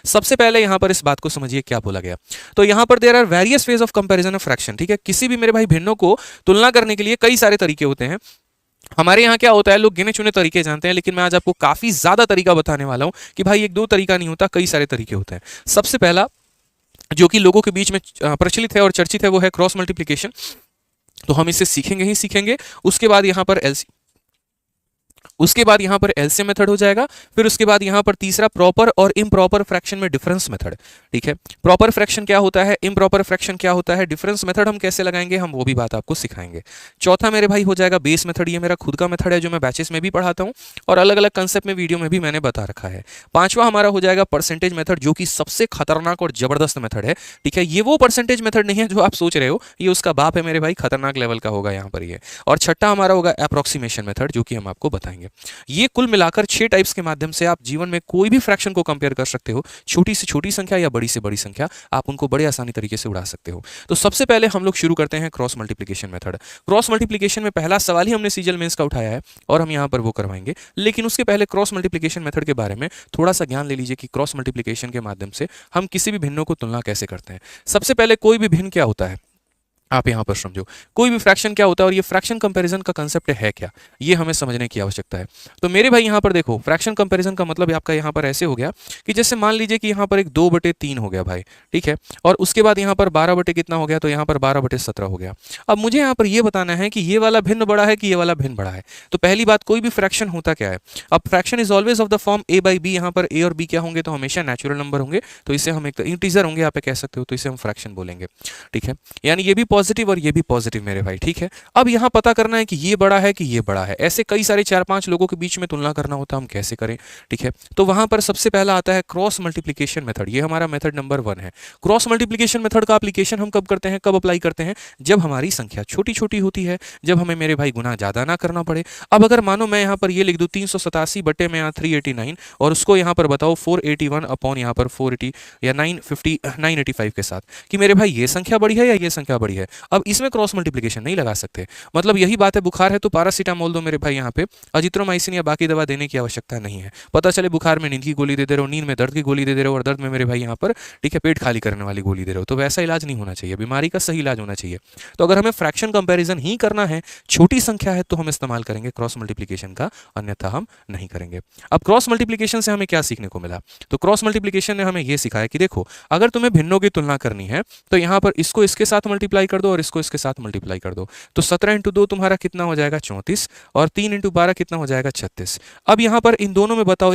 सबसे पहले यहाँ पर इस बात को समझिए क्या बोला गया। तो यहाँ पर there are various phase of comparison of fraction, ठीक है। किसी भी मेरे भाई भिन्नों को तुलना करने के लिए कई सारे तरीके होते हैं। हमारे यहाँ क्या होता है, लोग गिने चुने तरीके जानते हैं, लेकिन मैं आज आपको काफी ज्यादा तरीका बताने वाला हूं कि भाई एक दो तरीका नहीं होता, कई सारे तरीके होते हैं। सबसे पहला जो कि लोगों के बीच में प्रचलित है और चर्चित है वो है क्रॉस मल्टीप्लीकेशन। तो हम इसे सीखेंगे ही सीखेंगे। उसके बाद यहाँ पर एलसीएम मेथड हो जाएगा। फिर उसके बाद यहाँ पर तीसरा प्रॉपर और इम्प्रॉपर फ्रैक्शन में डिफरेंस मेथड, ठीक है। प्रॉपर फ्रैक्शन क्या होता है, इम्प्रॉपर फ्रैक्शन क्या होता है, डिफरेंस मेथड हम कैसे लगाएंगे, हम वो भी बात आपको सिखाएंगे। चौथा मेरे भाई हो जाएगा बेस मेथड। ये मेरा खुद का मेथड है जो मैं बैचेस में भी पढ़ाता हूँ और अलग अलग कंसेप्ट में वीडियो में भी मैंने बता रखा है। पांचवा हमारा हो जाएगा परसेंटेज मेथड, जो कि सबसे खतरनाक और जबरदस्त मेथड है, ठीक है। ये वो परसेंटेज मेथड नहीं है जो आप सोच रहे हो, ये उसका बाप है मेरे भाई, खतरनाक लेवल का होगा यहाँ पर ये। और छठा हमारा होगा अप्रोक्सीमेशन मेथड, जो कि हम आपको बताएंगे। ये कुल मिलाकर 6 टाइप्स के माध्यम से आप जीवन में कोई भी फ्रैक्शन को कंपेयर कर सकते हो। छोटी से छोटी संख्या या बड़ी से बड़ी संख्या, आप उनको बड़े आसानी तरीके से उड़ा सकते हो। तो सबसे पहले हम लोग शुरू करते हैं cross multiplication method. Cross multiplication में पहला सवाल ही हमने सीजीएल मेंस का उठाया है और हम यहाँ पर वो करवाएंगे। लेकिन उसके पहले क्रॉस मल्टीप्लिकेशन मेथड के बारे में थोड़ा सा ज्ञान ले लीजिए कि क्रॉस मल्टीप्लिकेशन के माध्यम से हम किसी भी भिन्नों को तुलना कैसे करते हैं। सबसे पहले कोई भी भिन्न क्या होता है आप यहां पर समझो, कोई भी फ्रैक्शन क्या होता है और ये फ्रैक्शन कंपैरिजन का कांसेप्ट है क्या, ये हमें समझने की आवश्यकता है। तो मेरे भाई यहां पर देखो, फ्रैक्शन कंपैरिजन का मतलब आपका यहां पर ऐसे हो गया कि जैसे मान लीजिए कि यहां पर एक 2/3 हो गया भाई, ठीक है। और उसके बाद यहां पर 12 बटे कितना हो गया, तो यहां पर 12/17 हो गया। अब मुझे यहां पर यह बताना है कि ये वाला भिन्न बड़ा है कि ये वाला भिन्न बड़ा है। तो पहली बात, कोई भी फ्रैक्शन होता क्या है, अब fraction is always of the form a/b। यहां पर a और b क्या होंगे, तो हमेशा नेचुरल नंबर होंगे। तो इसे हम एक इंटीजर होंगे, आप कह सकते हो, तो इसे हम फ्रैक्शन बोलेंगे, ठीक है। यानी ये भी पॉजिटिव और ये भी पॉजिटिव मेरे भाई, ठीक है। अब यहां पता करना है कि ये बड़ा है कि ये बड़ा है। ऐसे कई सारे 4-5 लोगों के बीच में तुलना करना होता है, हम कैसे करें, ठीक है। तो वहां पर सबसे पहला आता है क्रॉस मल्टीप्लिकेशन मेथड। ये हमारा मेथड नंबर 1 है। क्रॉस मल्टीप्लिकेशन मेथड का एप्लीकेशन हम कब करते हैं, कब अप्लाई करते हैं, जब हमारी संख्या छोटी छोटी होती है, जब हमें मेरे भाई गुना ज्यादा ना करना पड़े। अब अगर मानो मैं यहां पर ये लिख दूं 387 बटे में 389 और उसको यहां पर बताओ 481 अपॉन यहां पर 480 या 985 के साथ कि मेरे भाई ये संख्या बड़ी है या ये संख्या बड़ी है। अब इसमें क्रॉस मल्टीप्लिकेशन नहीं लगा सकते। मतलब यही बात है, बुखार है तो पैरासीटामोल दो मेरे भाई, यहाँ पे अजिथ्रोमाइसिन या बाकी दवा देने की आवश्यकता नहीं है। पता चले बुखार में नींद की गोली दे दे रहे हो, नींद में दर्द की गोली दे दे रहे हो और दर्द में मेरे भाई यहाँ पर, ठीक है, पेट खाली करने वाली गोली दे रहे हो। तो वैसा इलाज नहीं होना चाहिए, बीमारी का सही इलाज होना चाहिए। तो अगर हमें फ्रैक्शन कंपेरिजन ही करना है, छोटी संख्या है, तो हम इस्तेमाल करेंगे क्रॉस मल्टीप्लिकेशन का, अन्यथा हम नहीं करेंगे। अब क्रॉस मल्टीप्लिकेशन से हमें क्या सीखने को मिला, तो क्रॉस मल्टीप्लिकेशन ने हमें यह सिखाया कि देखो, अगर तुम्हें भिन्नों की तुलना करनी है तो यहाँ पर इसको इसके साथ मल्टीप्लाई कर दो और इसको इसके साथ मल्टीप्लाई कर दो। तो 17 इंटू 2 तुम्हारा कितना हो जाएगा 34 और 3 इंटू 12 कितना हो जाएगा 36। अब यहाँ पर इन दोनों में बताओ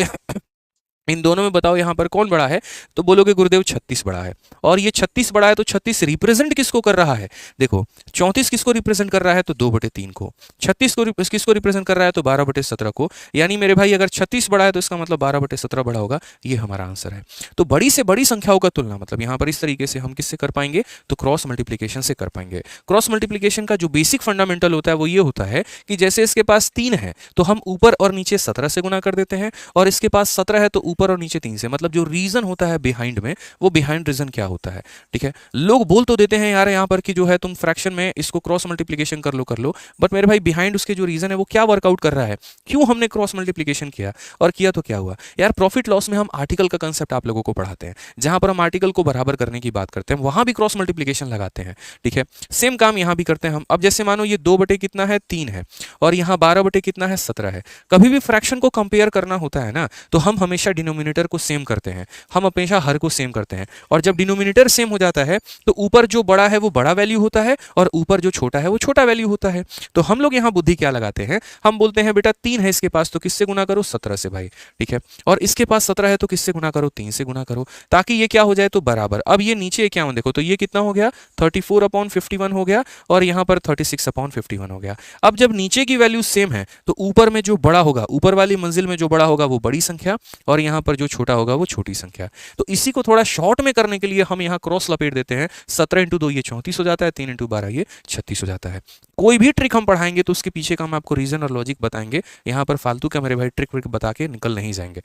इन दोनों में बताओ यहाँ पर कौन बड़ा है, तो बोलोगे गुरुदेव 36 बड़ा है। और ये 36 बड़ा है तो 36 रिप्रेजेंट किसको कर रहा है, देखो 34 किसको रिप्रेजेंट कर रहा है, तो 2/3 को। 36 को किसको रिप्रेजेंट कर रहा है, तो 12/17 को। यानी मेरे भाई अगर 36 बड़ा है तो इसका मतलब 12/17 बड़ा होगा। ये हमारा आंसर है। तो बड़ी से बड़ी संख्याओं का तुलना मतलब यहाँ पर इस तरीके से हम किससे कर पाएंगे, तो क्रॉस मल्टीप्लीकेशन से कर पाएंगे। क्रॉस मल्टीप्लीकेशन का जो बेसिक फंडामेंटल होता है वो ये होता है कि जैसे इसके पास 3 है तो हम ऊपर और नीचे 17 से गुना कर देते हैं, और इसके पास 17 है तो ऊपर और नीचे 3 से। मतलब जो रीजन होता है बिहाइंड में, वो बिहाइंड रीजन क्या होता है, ठीक है। लोग बोल तो देते हैं यार यहाँ पर कि जो है तुम फ्रैक्शन में इसको क्रॉस मल्टीप्लिकेशन कर लो, बट मेरे भाई बिहाइंड उसके जो रीजन है वो क्या वर्कआउट कर रहा है, क्यों हमने क्रॉस मल्टीप्लिकेशन किया, और किया तो क्या हुआ यार। प्रॉफिट लॉस में हम आर्टिकल का कंसेप्ट आप लोगों को पढ़ाते हैं, जहां पर हम आर्टिकल को बराबर करने की बात करते हैं, वहां भी क्रॉस मल्टीप्लिकेशन लगाते हैं, ठीक है। सेम काम यहां भी करते हैं हम। अब जैसे मानो ये 2 बटे कितना है 3 है और यहाँ 12 बटे कितना है 17 है। कभी भी फ्रैक्शन को कंपेयर करना होता है ना, तो हम हमेशा डिनोमिनेटर को सेम करते हैं, हम हमेशा हर को सेम करते हैं। और जब डिनोमिनेटर सेम हो जाता है तो ऊपर जो बड़ा है वो बड़ा वैल्यू होता है और ऊपर जो छोटा है वो छोटा वैल्यू होता है। तो हम लोग यहाँ बुद्धि क्या लगाते हैं, हम बोलते हैं बेटा 3 है इसके पास तो किससे गुना करो 17 से भाई, ठीक है। और इसके पास 17 है तो किससे गुना करो 3 से गुना करो, ताकि ये क्या हो जाए तो बराबर। अब ये नीचे क्या हो देखो, तो ये कितना हो गया 34/51 हो गया और यहाँ पर 36/51 हो गया। अब जब नीचे की वैल्यू सेम है तो ऊपर में जो बड़ा होगा, ऊपर वाली मंजिल में जो बड़ा होगा वो बड़ी संख्या और यहाँ पर जो छोटा होगा वो छोटी संख्या। तो इसी को थोड़ा शॉर्ट में करने के लिए हम यहाँ क्रॉस लपेट देते हैं। 17 इंटू 2 ये 34 हो जाता है, 3 इंटू 12 ये 36 हो जाता है। कोई भी ट्रिक हम पढ़ाएंगे तो उसके पीछे का हम आपको रीजन और लॉजिक बताएंगे। यहाँ पर फालतू का मेरे भाई ट्रिक विक बता के निकल नहीं जाएंगे,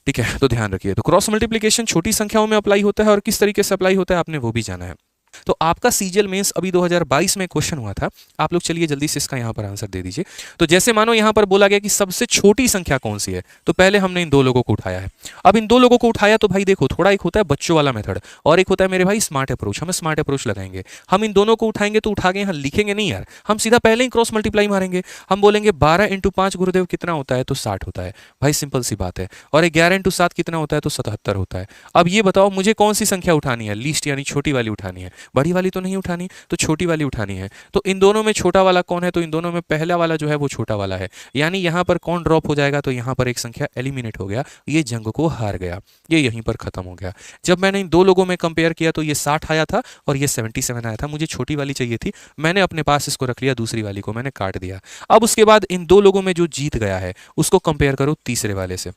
ठीक है। तो ध्यान रखिए। तो क्रॉस मल्टीप्लिकेशन छोटी संख्याओं में अप्लाई होता है और किस तरीके से अप्लाई होता है आपने वो भी जाना है। तो आपका सीजीएल मेंस अभी 2022 में क्वेश्चन हुआ था, आप लोग चलिए जल्दी से इसका यहाँ पर आंसर दे दीजिए। तो जैसे मानो यहाँ पर बोला गया कि सबसे छोटी संख्या कौन सी है, तो पहले हमने इन दो लोगों को उठाया है। अब इन दो लोगों को उठाया तो भाई देखो, थोड़ा एक होता है बच्चों वाला मेथड और एक होता है मेरे भाई स्मार्ट अप्रोच। हम स्मार्ट अप्रोच लगाएंगे, हम इन दोनों को उठाएंगे तो उठा के यहाँ लिखेंगे नहीं यार, हम सीधा पहले ही क्रॉस मल्टीप्लाई मारेंगे। हम बोलेंगे 12 × 5 गुरुदेव कितना होता है, तो 60 होता है भाई, सिंपल सी बात है। और 11 × 7 कितना होता है, तो 77 होता है। अब ये बताओ मुझे कौन सी संख्या उठानी है, लीस्ट यानी छोटी वाली उठानी है, बड़ी वाली तो नहीं उठानी, तो छोटी वाली उठानी है। तो इन दोनों में छोटा वाला कौन है, तो इन दोनों में पहला वाला जो है वो छोटा वाला है, यानी यहाँ पर कौन ड्रॉप हो जाएगा, तो यहाँ पर एक संख्या एलिमिनेट हो गया, ये जंग को हार गया, ये यहीं पर खत्म हो गया। जब मैंने इन दो लोगों में कंपेयर किया तो ये 60 आया था और ये 77 आया था, मुझे छोटी वाली चाहिए थी, मैंने अपने पास इसको रख लिया, दूसरी वाली को मैंने काट दिया। अब उसके बाद इन दो लोगों में जो जीत गया है उसको कंपेयर करो तीसरे वाले से,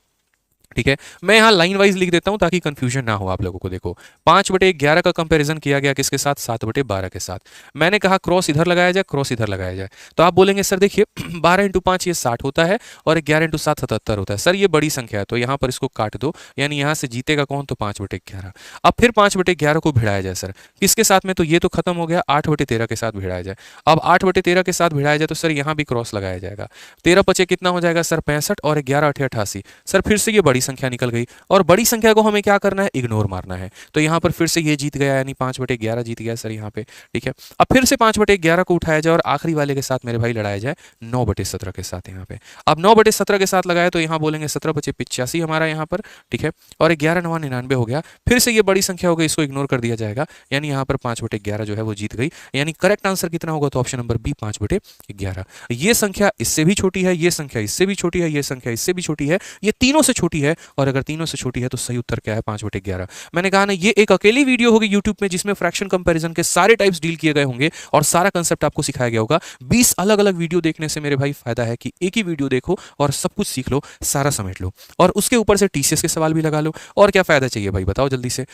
ठीक है। मैं यहाँ लाइन वाइज लिख देता हूँ ताकि कंफ्यूजन ना हो आप लोगों को। देखो 5/11 का कंपैरिजन किया गया किसके साथ, 7/12 के साथ। मैंने कहा क्रॉस इधर लगाया जाए, क्रॉस इधर लगाया जाए, तो आप बोलेंगे सर देखिए 12 × 5 ये 60 होता है और 11 × 7 77 होता है। सर ये बड़ी संख्या है, तो यहाँ पर इसको काट दो, यानी यहाँ से जीतेगा कौन, तो 5/11। अब फिर 5/11 को भिड़ाया जाए सर किसके साथ में, तो ये तो खत्म हो गया, 8/13 के साथ भिड़ाया जाए। अब 8/13 के साथ भिड़ाया जाए तो सर यहाँ भी क्रॉस लगाया जाएगा, 13×5 कितना हो जाएगा सर 65 और 11×8 88। सर फिर से ये बड़ी संख्या निकल गई और बड़ी संख्या को हमें क्या करना है, इग्नोर मारना है। तो यहाँ पर फिर से ये जीत गया, यानी 5/11 जीत गया सर यहाँ पे, ठीक है। अब फिर से 5/11 को उठाया जाए और आखिरी वाले के साथ मेरे भाई लड़ाया जाए 9/17 के साथ यहाँ पे। अब 9/17 के साथ लगाया तो यहाँ बोलेंगे 17×5 = 85 हमारा यहाँ पर, ठीक है। और 11×9 = 99 हो गया। फिर से ये बड़ी संख्या हो गई, इसको इग्नोर कर दिया जाएगा, यानी यहाँ पर 5/11 जो है वो जीत गई। यानी करेक्ट आंसर कितना होगा, तो ऑप्शन नंबर बी 5/11। ये संख्या इससे भी छोटी है, ये संख्या इससे भी छोटी है, ये संख्या इससे भी छोटी है, ये तीनों से छोटी है, और अगर तीनों से छोटी है तो सही उत्तर क्या है, 5/11। मैंने कहा ना ये एक अकेली वीडियो होगी यूट्यूब में जिसमें फ्रैक्शन कंपैरिजन के सारे टाइप्स डील किए गए होंगे और सारा कंसेप्ट आपको सिखाया गया होगा। 20 अलग अलग वीडियो देखने से मेरे भाई फायदा है कि एक ही वीडियो देखो और सब कुछ सीख लो, सारा समेट लो, और उसके ऊपर से टीसीएस के सवाल भी लगा लो। और क्या फायदा चाहिए भाई, बताओ जल्दी से,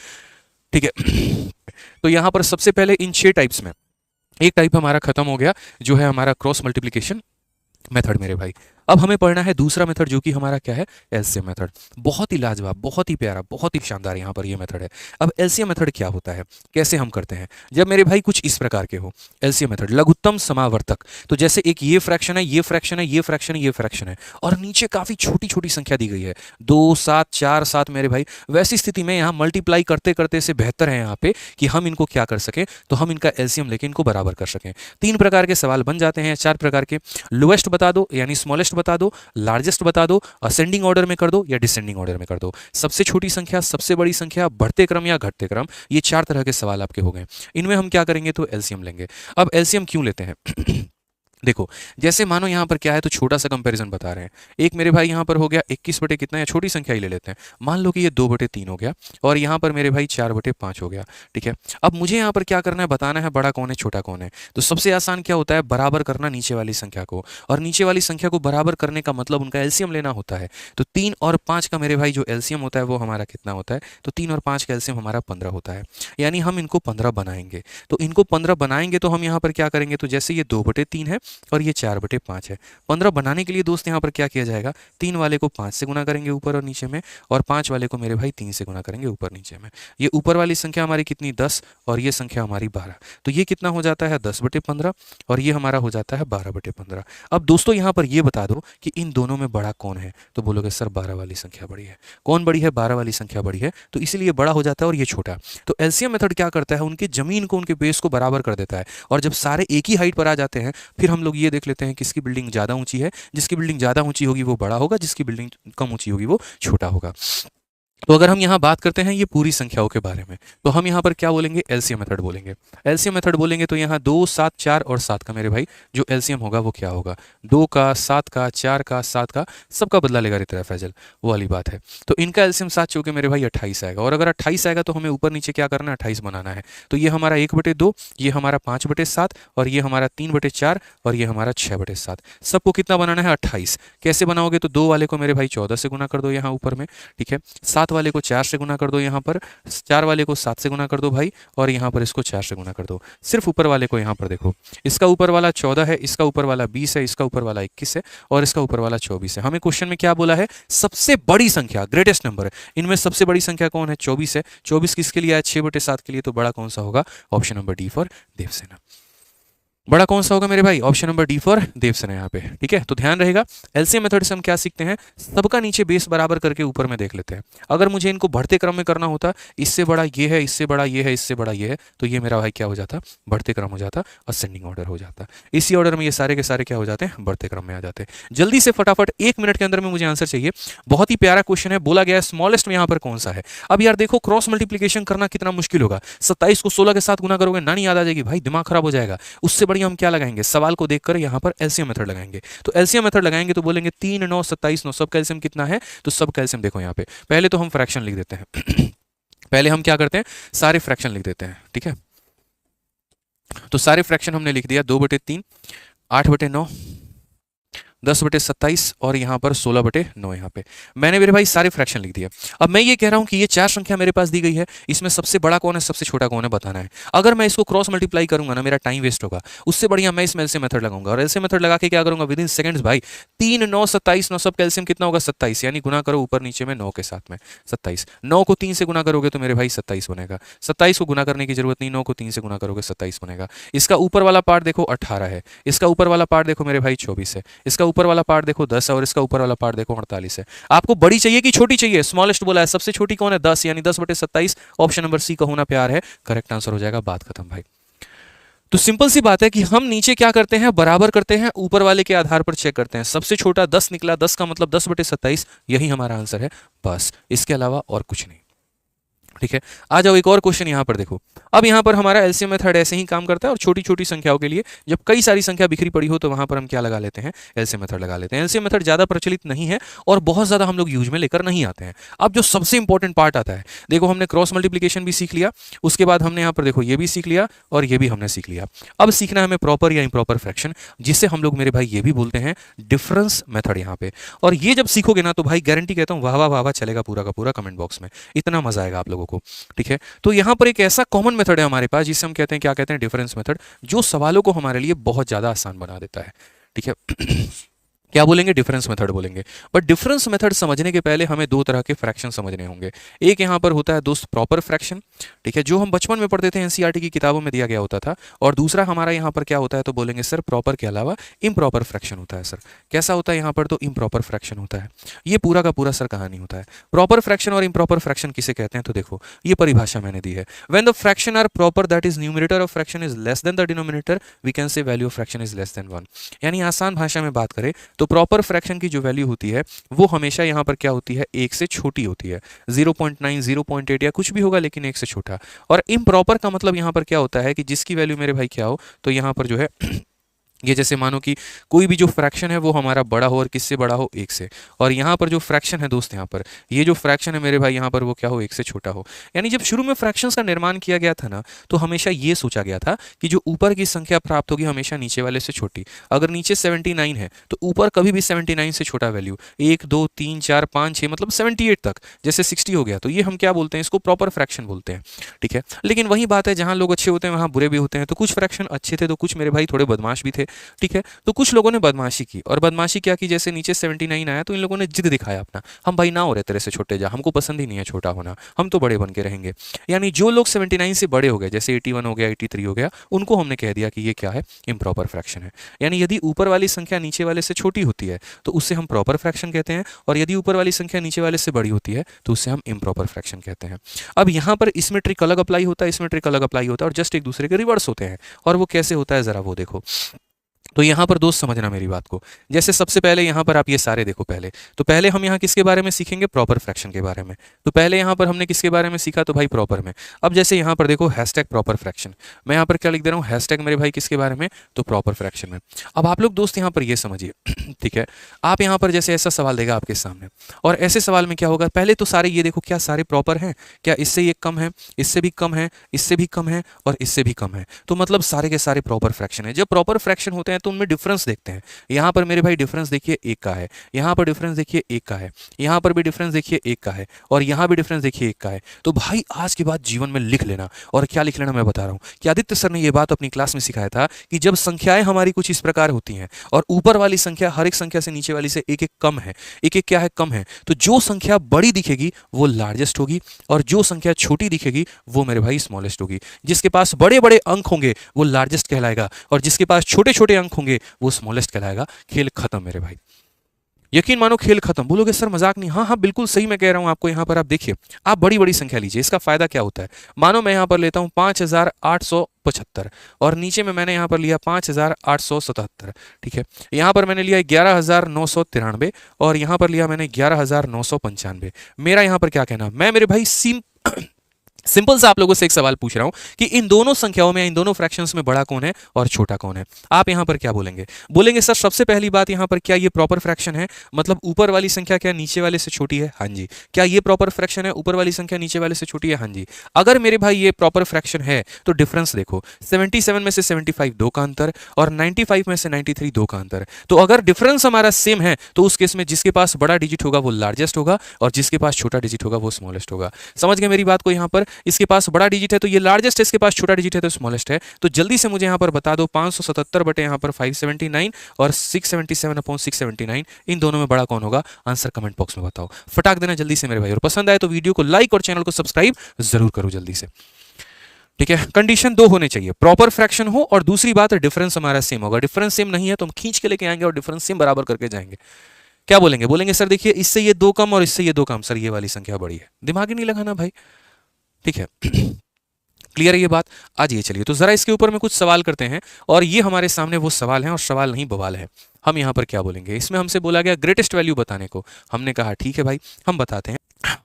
ठीक है। तो यहां पर सबसे पहले इन 6 टाइप्स में एक टाइप हमारा खत्म हो गया, जो है हमारा क्रॉस मल्टीप्लिकेशन मेथड मेरे भाई। अब हमें पढ़ना है दूसरा मेथड, जो कि हमारा क्या है, एलसीएम मेथड। बहुत ही लाजवाब, बहुत ही प्यारा, बहुत ही शानदार यहाँ पर ये मेथड है। अब एलसीएम मेथड क्या होता है, कैसे हम करते हैं, जब मेरे भाई कुछ इस प्रकार के हो एलसीएम मेथड, लघुत्तम समावर्तक। तो जैसे एक ये फ्रैक्शन है, ये फ्रैक्शन है, ये फ्रैक्शन है, ये फ्रैक्शन है, और नीचे काफी छोटी छोटी संख्या दी गई है, 2, 7, 4, 7 मेरे भाई। वैसी स्थिति में यहाँ मल्टीप्लाई करते करते से बेहतर है यहाँ पे कि हम इनको क्या कर सकें, तो हम इनका एलसीएम लेके इनको बराबर कर सकें। 3 प्रकार के सवाल बन जाते हैं, 4 प्रकार के। लोएस्ट बता दो यानी स्मॉलेस्ट बता दो, लार्जेस्ट बता दो, असेंडिंग ऑर्डर में कर दो या डिसेंडिंग ऑर्डर में कर दो, सबसे छोटी संख्या, सबसे बड़ी संख्या, बढ़ते क्रम या घटते क्रम। ये 4 तरह के सवाल आपके हो गए। इनमें हम क्या करेंगे, तो एलसीएम लेंगे। अब एलसीएम क्यों लेते हैं देखो जैसे मानो यहाँ पर क्या है, तो छोटा सा कंपैरिजन बता रहे हैं। एक मेरे भाई यहाँ पर हो गया 21 बटे कितना, या छोटी संख्या ही ले लेते हैं, मान लो कि ये 2/3 हो गया, और यहाँ पर मेरे भाई 4/5 हो गया, ठीक है। अब मुझे यहाँ पर क्या करना है, बताना है बड़ा कौन है छोटा कौन है। तो सबसे आसान क्या होता है, बराबर करना नीचे वाली संख्या को, और नीचे वाली संख्या को बराबर करने का मतलब उनका एलसीएम लेना होता है। तो 3 और 5 का मेरे भाई जो एलसीएम होता है वो हमारा कितना होता है, तो 3 और 5 का एलसीएम हमारा 15 होता है, यानी हम इनको 15 बनाएंगे। तो इनको 15 बनाएंगे तो हम यहाँ पर क्या करेंगे, तो जैसे ये 2/3 है और ये 4/5 है, 15 बनाने के लिए दोस्त यहाँ पर क्या किया जाएगा, 3 वाले को 5 से गुना करेंगे ऊपर और नीचे में, और 5 वाले को मेरे भाई 3 से गुना करेंगे ऊपर नीचे में। ये ऊपर वाली संख्या हमारी कितनी, 10, और ये संख्या हमारी 12। तो ये कितना हो जाता है, 10/15, और ये हमारा हो जाता है 12/15। अब दोस्तों यहाँ पर ये बता दो कि इन दोनों में बड़ा कौन है, तो बोलोगे सर 12 वाली संख्या बड़ी है। कौन बड़ी है, 12 वाली संख्या बड़ी है, तो इसीलिए बड़ा हो जाता है और ये छोटा। तो एलसीएम मेथड क्या करता है, उनके जमीन को, उनके बेस को बराबर कर देता है, और जब सारे एक ही हाइट पर आ जाते हैं फिर हम लोग ये देख लेते हैं किसकी बिल्डिंग ज़्यादा ऊंची है। जिसकी बिल्डिंग ज़्यादा ऊंची होगी वो बड़ा होगा, जिसकी बिल्डिंग कम ऊंची होगी वो छोटा होगा। तो अगर हम यहाँ बात करते हैं ये पूरी संख्याओं के बारे में, तो हम यहाँ पर क्या बोलेंगे, एलसीएम मेथड बोलेंगे। एलसीएम मेथड बोलेंगे तो यहाँ 2, 7, 4 और 7 का मेरे भाई जो एलसीएम होगा वो क्या होगा, 2 का, 7 का, 4 का, 7 का, सबका बदला लेगा रितरा फैजल, वो वाली बात है। तो इनका एलसीएम 7 चौके मेरे भाई 28 आएगा, और अगर 28 आएगा तो हमें ऊपर नीचे क्या करना है, 28 बनाना है। तो ये हमारा 1/2, ये हमारा 5/7, और ये हमारा 3/4, और ये हमारा 6/7। सबको कितना बनाना है, 28। कैसे बनाओगे, तो 2 वाले को मेरे भाई 14 से गुना कर दो यहाँ ऊपर में, ठीक है। 7 7 वाले को 4 से गुना कर दो, यहाँ पर 4 वाले को 7 से गुना कर दो भाई, और यहाँ पर इसको 4 से गुना कर दो। सिर्फ ऊपर वाले को यहाँ पर देखो, इसका ऊपर वाला 14 है, इसका ऊपर वाला 20 है, इसका ऊपर वाला 21 है, और इसका ऊपर वाला 24 है। हमें क्वेश्चन में क्या बोला है? सबसे बड़ी संख्या, ग्रेटेस्ट नंबर। इनमें सबसे बड़ी संख्या कौन है? 24 है। 24 किसके लिए है? 6/7 के लिए। तो बड़ा कौन सा होगा? Option number D for Devasena. बड़ा कौन सा होगा मेरे भाई? Option number D for Devasena यहाँ पे। ठीक है, तो ध्यान रहेगा एलसीएम मेथड से हम क्या सीखते हैं? सबका नीचे बेस बराबर करके ऊपर में देख लेते हैं। अगर मुझे इनको बढ़ते क्रम में करना होता, इससे बड़ा ये है, इससे बड़ा ये है, इससे बड़ा ये है, तो ये मेरा भाई क्या हो जाता? बढ़ते क्रम हो जाता, असेंडिंग ऑर्डर हो जाता। इसी ऑर्डर में ये सारे के सारे क्या हो जाते हैं? बढ़ते क्रम में आ जाते हैं। जल्दी से फटाफट 1 मिनट के अंदर में मुझे आंसर चाहिए। बहुत ही प्यारा क्वेश्चन है, बोला गया है स्मॉलेस्ट में यहाँ पर कौन सा है। अब यार देखो, क्रॉस मल्टीप्लीकेशन करना कितना मुश्किल होगा। 27 को 16 के साथ गुना करोगे, ना नहीं याद आ जाएगी भाई, दिमाग खराब हो जाएगा। उससे बढ़िया हम क्या लगाएंगे? सवाल को देखकर यहां पर एलसीएम मेथड लगाएंगे। तो एलसीएम मेथड लगाएंगे तो बोलेंगे 3 9 27 9, सब कैल्शियम कितना है? तो सब कैल्शियम देखो यहाँ पे, पहले तो हम फ्रैक्शन लिख देते हैं पहले हम क्या करते हैं? सारे फ्रैक्शन लिख देते हैं। ठीक है, तो सारे फ्रैक्शन हमने लिख दिया। 2/3, 8/9, 10/27 और यहाँ पर 16/9। यहाँ पे मैंने मेरे भाई सारे फ्रैक्शन लिख दिया। अब मैं ये कह रहा हूँ कि ये 4 संख्या मेरे पास दी गई है, इसमें सबसे बड़ा कौन है, सबसे छोटा कौन है बताना है। अगर मैं इसको क्रॉस मल्टीप्लाई करूंगा ना, मेरा टाइम वेस्ट होगा। उससे बढ़िया मैं इसमें एलसीएम मेथड लगाऊंगा, और एलसीएम मेथड लगा के क्या करूंगा? विद इन सेकंड्स भाई 3 9 27 9, सब कैल्शियम कितना होगा? 27, यानी गुना करो ऊपर नीचे में 9 के साथ में 27। 9 को 3 से गुना करोगे तो मेरे भाई 27 बनेगा। 27 को गुना करने की जरूरत नहीं, 9 को 3 से गुना करोगे 27 बनेगा। इसका ऊपर वाला पार्ट देखो 18 है, इसका ऊपर वाला पार्ट देखो मेरे भाई 24 है, इसका ऊपर वाला पार्ट देखो 10 है, और इसका ऊपर वाला पार्ट देखो 48 है। आपको बड़ी चाहिए कि छोटी चाहिए? स्मॉलेस्ट बोला है, सबसे छोटी कौन है? 10, यानी 10/27। ऑप्शन नंबर सी का होना प्यार है, करेक्ट आंसर हो जाएगा। बात खत्म भाई। तो सिंपल सी बात है कि हम नीचे क्या करते हैं? बराबर करते हैं, ऊपर वाले के आधार पर चेक करते हैं। सबसे छोटा 10 निकला, 10 का मतलब 10/27, यही हमारा आंसर है, बस, इसके अलावा और कुछ नहीं। ठीक है, आ जाओ एक और क्वेश्चन यहाँ पर देखो। अब यहाँ पर हमारा एलसीएम मेथड ऐसे ही काम करता है, और छोटी छोटी संख्याओं के लिए जब कई सारी संख्या बिखरी पड़ी हो तो वहां पर हम क्या लगा लेते हैं? एलसीएम मेथड लगा लेते हैं। एलसीएम मेथड ज्यादा प्रचलित नहीं है और बहुत ज्यादा हम लोग यूज में लेकर नहीं आते हैं। अब जो सबसे इंपॉर्टेंट पार्ट आता है, देखो हमने क्रॉस मल्टीप्लीकेशन भी सीख लिया, उसके बाद हमने यहाँ पर देखो ये भी सीख लिया और ये भी हमने सीख लिया। अब सीखना है हमें प्रॉपर या इम्प्रॉपर फ्रैक्शन, जिसे हम लोग मेरे भाई ये भी बोलते हैं डिफरेंस मेथड यहाँ पे। और ये जब सीखोगे ना तो भाई गारंटी कहता हूँ वाह वाह वाह वाह चलेगा पूरा का पूरा कमेंट बॉक्स में, इतना मजा आएगा आप लोगों को। ठीक है, तो यहां पर एक ऐसा कॉमन मेथड है हमारे पास जिसे हम कहते हैं, क्या कहते हैं? डिफरेंस मेथड, जो सवालों को हमारे लिए बहुत ज्यादा आसान बना देता है। ठीक है क्या बोलेंगे? डिफरेंस मेथड बोलेंगे। बट डिफरेंस मेथड समझने के पहले हमें 2 तरह के फ्रैक्शन समझने होंगे। एक यहाँ पर होता है दोस्त प्रॉपर फ्रैक्शन, ठीक है, जो हम बचपन में पढ़ते थे, एनसीईआरटी की किताबों में दिया गया होता था। और दूसरा हमारा यहाँ पर क्या होता है? तो बोलेंगे सर प्रॉपर के अलावा इम्प्रॉपर फ्रैक्शन होता है। सर कैसा होता है यहाँ पर? तो इम्प्रॉपर फ्रैक्शन होता है। ये पूरा का पूरा सर कहानी होता है। प्रॉपर फ्रैक्शन और इम्प्रॉपर फ्रैक्शन किसे कहते हैं? तो देखो ये परिभाषा मैंने दी है। When the fraction are proper, that is numerator of fraction is less than the denominator, we can say value of fraction is less than 1। यानी आसान भाषा में बात करें तो प्रॉपर फ्रैक्शन की जो वैल्यू होती है वो हमेशा यहाँ पर क्या होती है? 1 से छोटी होती है। 0.9, 0.8 या कुछ भी होगा, लेकिन 1 से छोटा। और इम्प्रॉपर का मतलब यहाँ पर क्या होता है कि जिसकी वैल्यू मेरे भाई क्या हो, तो यहाँ पर जो है ये जैसे मानो कि कोई भी जो फ्रैक्शन है वो हमारा बड़ा हो, और किससे बड़ा हो? 1 से। और यहाँ पर जो फ्रैक्शन है दोस्त, यहाँ पर ये जो फ्रैक्शन है मेरे भाई यहाँ पर वो क्या हो? 1 से छोटा हो। यानी जब शुरू में फ्रैक्शंस का निर्माण किया गया था ना, तो हमेशा ये सोचा गया था कि जो ऊपर की संख्या प्राप्त होगी हमेशा नीचे वाले से छोटी। अगर नीचे 79 है तो ऊपर कभी भी 79 से छोटा वैल्यू 1 2 3 4 5 6 मतलब 78 तक, जैसे 60 हो गया तो ये हम क्या बोलते हैं? इसको प्रॉपर फ्रैक्शन बोलते हैं। ठीक है, लेकिन वही बात है, जहाँ लोग अच्छे होते हैं वहाँ बुरे भी होते हैं। तो कुछ फ्रैक्शन अच्छे थे तो कुछ मेरे भाई थोड़े बदमाश भी थे। ठीक है, तो कुछ लोगों ने बदमाशी की, और बदमाशी क्या की? जैसे नीचे 79 आया तो इन लोगों ने जिद दिखाया अपना, हम भाई ना हो रहे तेरे से छोटे जा, हमको पसंद ही नहीं है छोटा होना, हम तो बड़े बन के रहेंगे। यानी जो लोग 79 से बड़े हो गए, जैसे 81 हो गया, 83 हो गया, उनको हमने कह दिया कि ये क्या है? इम्प्रॉपर फ्रैक्शन है। यानी यदि ऊपर वाली संख्या नीचे वाले से छोटी होती है तो उससे हम प्रॉपर फ्रैक्शन कहते हैं, और यदि ऊपर वाली संख्या नीचे वाले से बड़ी होती है तो उससे हम इम्प्रॉपर फ्रैक्शन कहते हैं। अब यहाँ पर इसमें ट्रिक अलग अप्लाई होता है, इसमें ट्रिक अलग अप्लाई होता है, और जस्ट एक दूसरे के रिवर्स होते हैं। और वो कैसे होता है जरा वो देखो। तो यहाँ पर दोस्त समझना मेरी बात को। जैसे सबसे पहले यहाँ पर आप ये सारे देखो, पहले तो पहले हम यहाँ किसके बारे में सीखेंगे? प्रॉपर फ्रैक्शन के बारे में। तो पहले यहाँ पर हमने किसके बारे में सीखा? तो भाई प्रॉपर में। अब जैसे यहाँ पर देखो हैशटैग प्रॉपर फ्रैक्शन, मैं यहाँ पर क्या लिख दे रहा हूँ? हैशटैग मेरे भाई किसके बारे में? तो प्रॉपर फ्रैक्शन में। अब आप लोग दोस्त यहाँ पर ये समझिए ठीक है, आप यहाँ पर जैसे ऐसा सवाल देगा आपके सामने, और ऐसे सवाल में क्या होगा? पहले तो सारे ये देखो, क्या सारे प्रॉपर हैं? क्या इससे ये कम है, इससे भी कम है, इससे भी कम है, और इससे भी कम है, तो मतलब सारे के सारे प्रॉपर फ्रैक्शन है। जब प्रॉपर फ्रैक्शन होता होते हैं तो उनमें डिफरेंस देखते हैं। यहाँ पर मेरे भाई डिफरेंस देखिए 1 का है, यहाँ पर डिफरेंस देखिए 1 का है, यहाँ पर भी डिफरेंस देखिए 1 का है, और यहाँ भी डिफरेंस देखिए 1 का है। तो भाई आज के बाद जीवन में लिख लेना, और क्या लिख लेना मैं बता रहा हूँ कि आदित्य सर ने ये बात अपनी क्लास में सिखाया था कि जब संख्याएं हमारी कुछ इस प्रकार होती हैं और ऊपर वाली संख्या हर एक संख्या से नीचे वाली से एक एक कम है, एक एक क्या है कम है, तो जो संख्या बड़ी दिखेगी वो लार्जेस्ट होगी और जो संख्या छोटी दिखेगी वो मेरे भाई स्मॉलेस्ट होगी। जिसके पास बड़े बड़े अंक होंगे वो लार्जेस्ट कहलाएगा और जिसके पास छोटे छोटे अंक होंगे वो स्मॉलेस्ट कहलाएगा। खेल खत्म मेरे भाई, यकीन मानो खेल खत्म। बोलोगे सर मजाक नहीं, हाँ हाँ बिल्कुल सही मैं कह रहा हूं आपको। यहाँ पर आप देखिए, आप बड़ी बड़ी संख्या लीजिए, इसका फायदा क्या होता है। मानो मैं यहाँ पर लेता हूँ 5875 और नीचे में मैंने यहाँ पर लिया 5877, ठीक है। यहाँ पर मैंने लिया 11993 और यहाँ पर लिया मैंने 11995। मेरा यहाँ पर क्या कहना, मैं मेरे भाई सिंपल सा आप लोगों से एक सवाल पूछ रहा हूं कि इन दोनों संख्याओं में, इन दोनों फ्रैक्शंस में बड़ा कौन है और छोटा कौन है। आप यहां पर क्या बोलेंगे, बोलेंगे सर सबसे पहली बात यहां पर क्या ये प्रॉपर फ्रैक्शन है, मतलब ऊपर वाली संख्या क्या नीचे वाले से छोटी है। हाँ जी। क्या ये प्रॉपर फ्रैक्शन है, ऊपर वाली संख्या नीचे वाले से छोटी है। हाँ जी। अगर मेरे भाई ये प्रॉपर फ्रैक्शन है तो डिफरेंस देखो, 77 में से 75 2 का अंतर और 95 में से 93 2 का अंतर। तो अगर डिफरेंस हमारा सेम है तो उस केस में जिसके पास बड़ा डिजिट होगा वो लार्जेस्ट होगा और जिसके पास छोटा डिजिट होगा वो स्मॉलेस्ट होगा। समझ गए मेरी बात को। यहाँ पर इसके पास बड़ा डिजिट है तो ये लार्जेस्ट है, इसके पास छोटा डिजिट है तो स्मॉलेस्ट है। तो जल्दी से मुझे यहाँ पर बता दो 577 बटे यहाँ पर 579 और 677/679 इन दोनों में बड़ा कौन होगा। आंसर कमेंट बॉक्स में बताओ, फटाक देना जल्दी से मेरे भाई। और पसंद आए तो वीडियो को लाइक और चैनल को सब्सक्राइब जरूर करो जल्दी से, ठीक है। कंडीशन 2 होने चाहिए, प्रॉपर फ्रैक्शन हो और दूसरी बात डिफरेंस हमारा सेम होगा। डिफरेंस सेम नहीं है तो हम खींच के लेके आएंगे और डिफरेंस सेम बराबर करके जाएंगे। क्या बोलेंगे, बोलेंगे सर देखिए इससे ये 2 कम और इससे ये 2 कम, सर ये वाली संख्या बड़ी है। दिमाग ही नहीं लगाना भाई, ठीक है। क्लियर है ये बात। आज ये चलिए तो जरा इसके ऊपर में कुछ सवाल करते हैं और ये हमारे सामने वो सवाल हैं और सवाल नहीं बवाल है। हम यहाँ पर क्या बोलेंगे, इसमें हमसे बोला गया ग्रेटेस्ट वैल्यू बताने को। हमने कहा ठीक है भाई हम बताते हैं।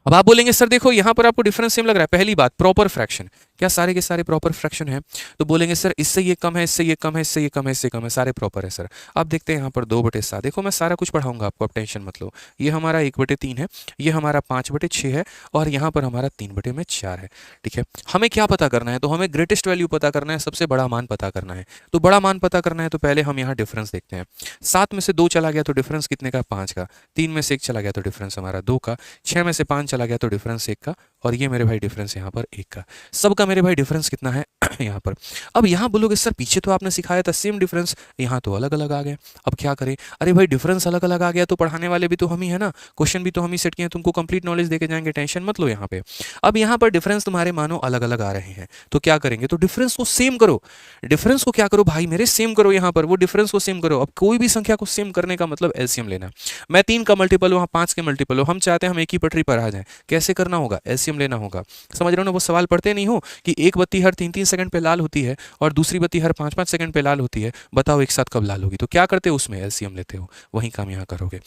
अब आप बोलेंगे सर देखो यहाँ पर आपको डिफरेंस सेम लग रहा है। पहली बात प्रॉपर फ्रैक्शन, क्या सारे के सारे प्रॉपर फ्रैक्शन है। तो बोलेंगे सर इससे ये कम है, इससे ये कम है, इससे ये कम है, इससे कम है, सारे प्रॉपर है सर। अब देखते हैं यहाँ पर 2/7। देखो मैं सारा कुछ पढ़ाऊंगा आपको, आप टेंशन मत लो। ये हमारा 1/3 है, ये हमारा 5/6 है और यहाँ पर हमारा 3/4 है, ठीक है। हमें क्या पता करना है, तो हमें ग्रेटेस्ट वैल्यू पता करना है, सबसे बड़ा मान पता करना है। तो बड़ा मान पता करना है तो पहले हम यहाँ डिफरेंस देखते हैं। 7 में से 2 चला गया तो डिफरेंस कितने का, 5 का। 3 में से 1 चला गया तो डिफरेंस हमारा 2 का। 6 में से 5 चला गया तो डिफरेंस 1 का और ये मेरे भाई डिफरेंस यहाँ पर 1 का। सबका मेरे भाई डिफरेंस कितना है यहाँ पर। अब यहाँ बोलोगे सर पीछे तो आपने सिखाया था सेम डिफरेंस, यहाँ तो अलग अलग आ गए, अब क्या करें। अरे भाई डिफरेंस अलग अलग आ गया तो पढ़ाने वाले भी तो हम ही है ना, क्वेश्चन भी तो हम ही सेट किए हैं, तुमको कंप्लीट नॉलेज देके जाएंगे, टेंशन मत लो यहाँ पे। अब यहाँ पर डिफरेंस तुम्हारे मानो अलग अलग आ रहे हैं तो क्या करेंगे, तो डिफरेंस को सेम करो। डिफरेंस को क्या करो भाई मेरे, सेम करो। यहाँ पर वो डिफरेंस को सेम करो। अब कोई भी संख्या को सेम करने का मतलब एलसीएम लेना। मैं 3 का मल्टीपल हूँ, 5 के मल्टीपल हो, हम चाहते हैं हम एक ही पटरी पर आ जाएं। कैसे करना होगा, एलसीएम लेना होगा। समझ रहे हो ना, वो सवाल पढ़ते नहीं हो कि एक बत्ती हर 3-3 सेकंड पे लाल होती है और दूसरी बत्ती हर 5-5 सेकंड पे लाल होती है, बताओ एक साथ कब लाल होगी। तो क्या करते हो, उसमें एलसीएम लेते हो, वही काम यहाँ करोगे।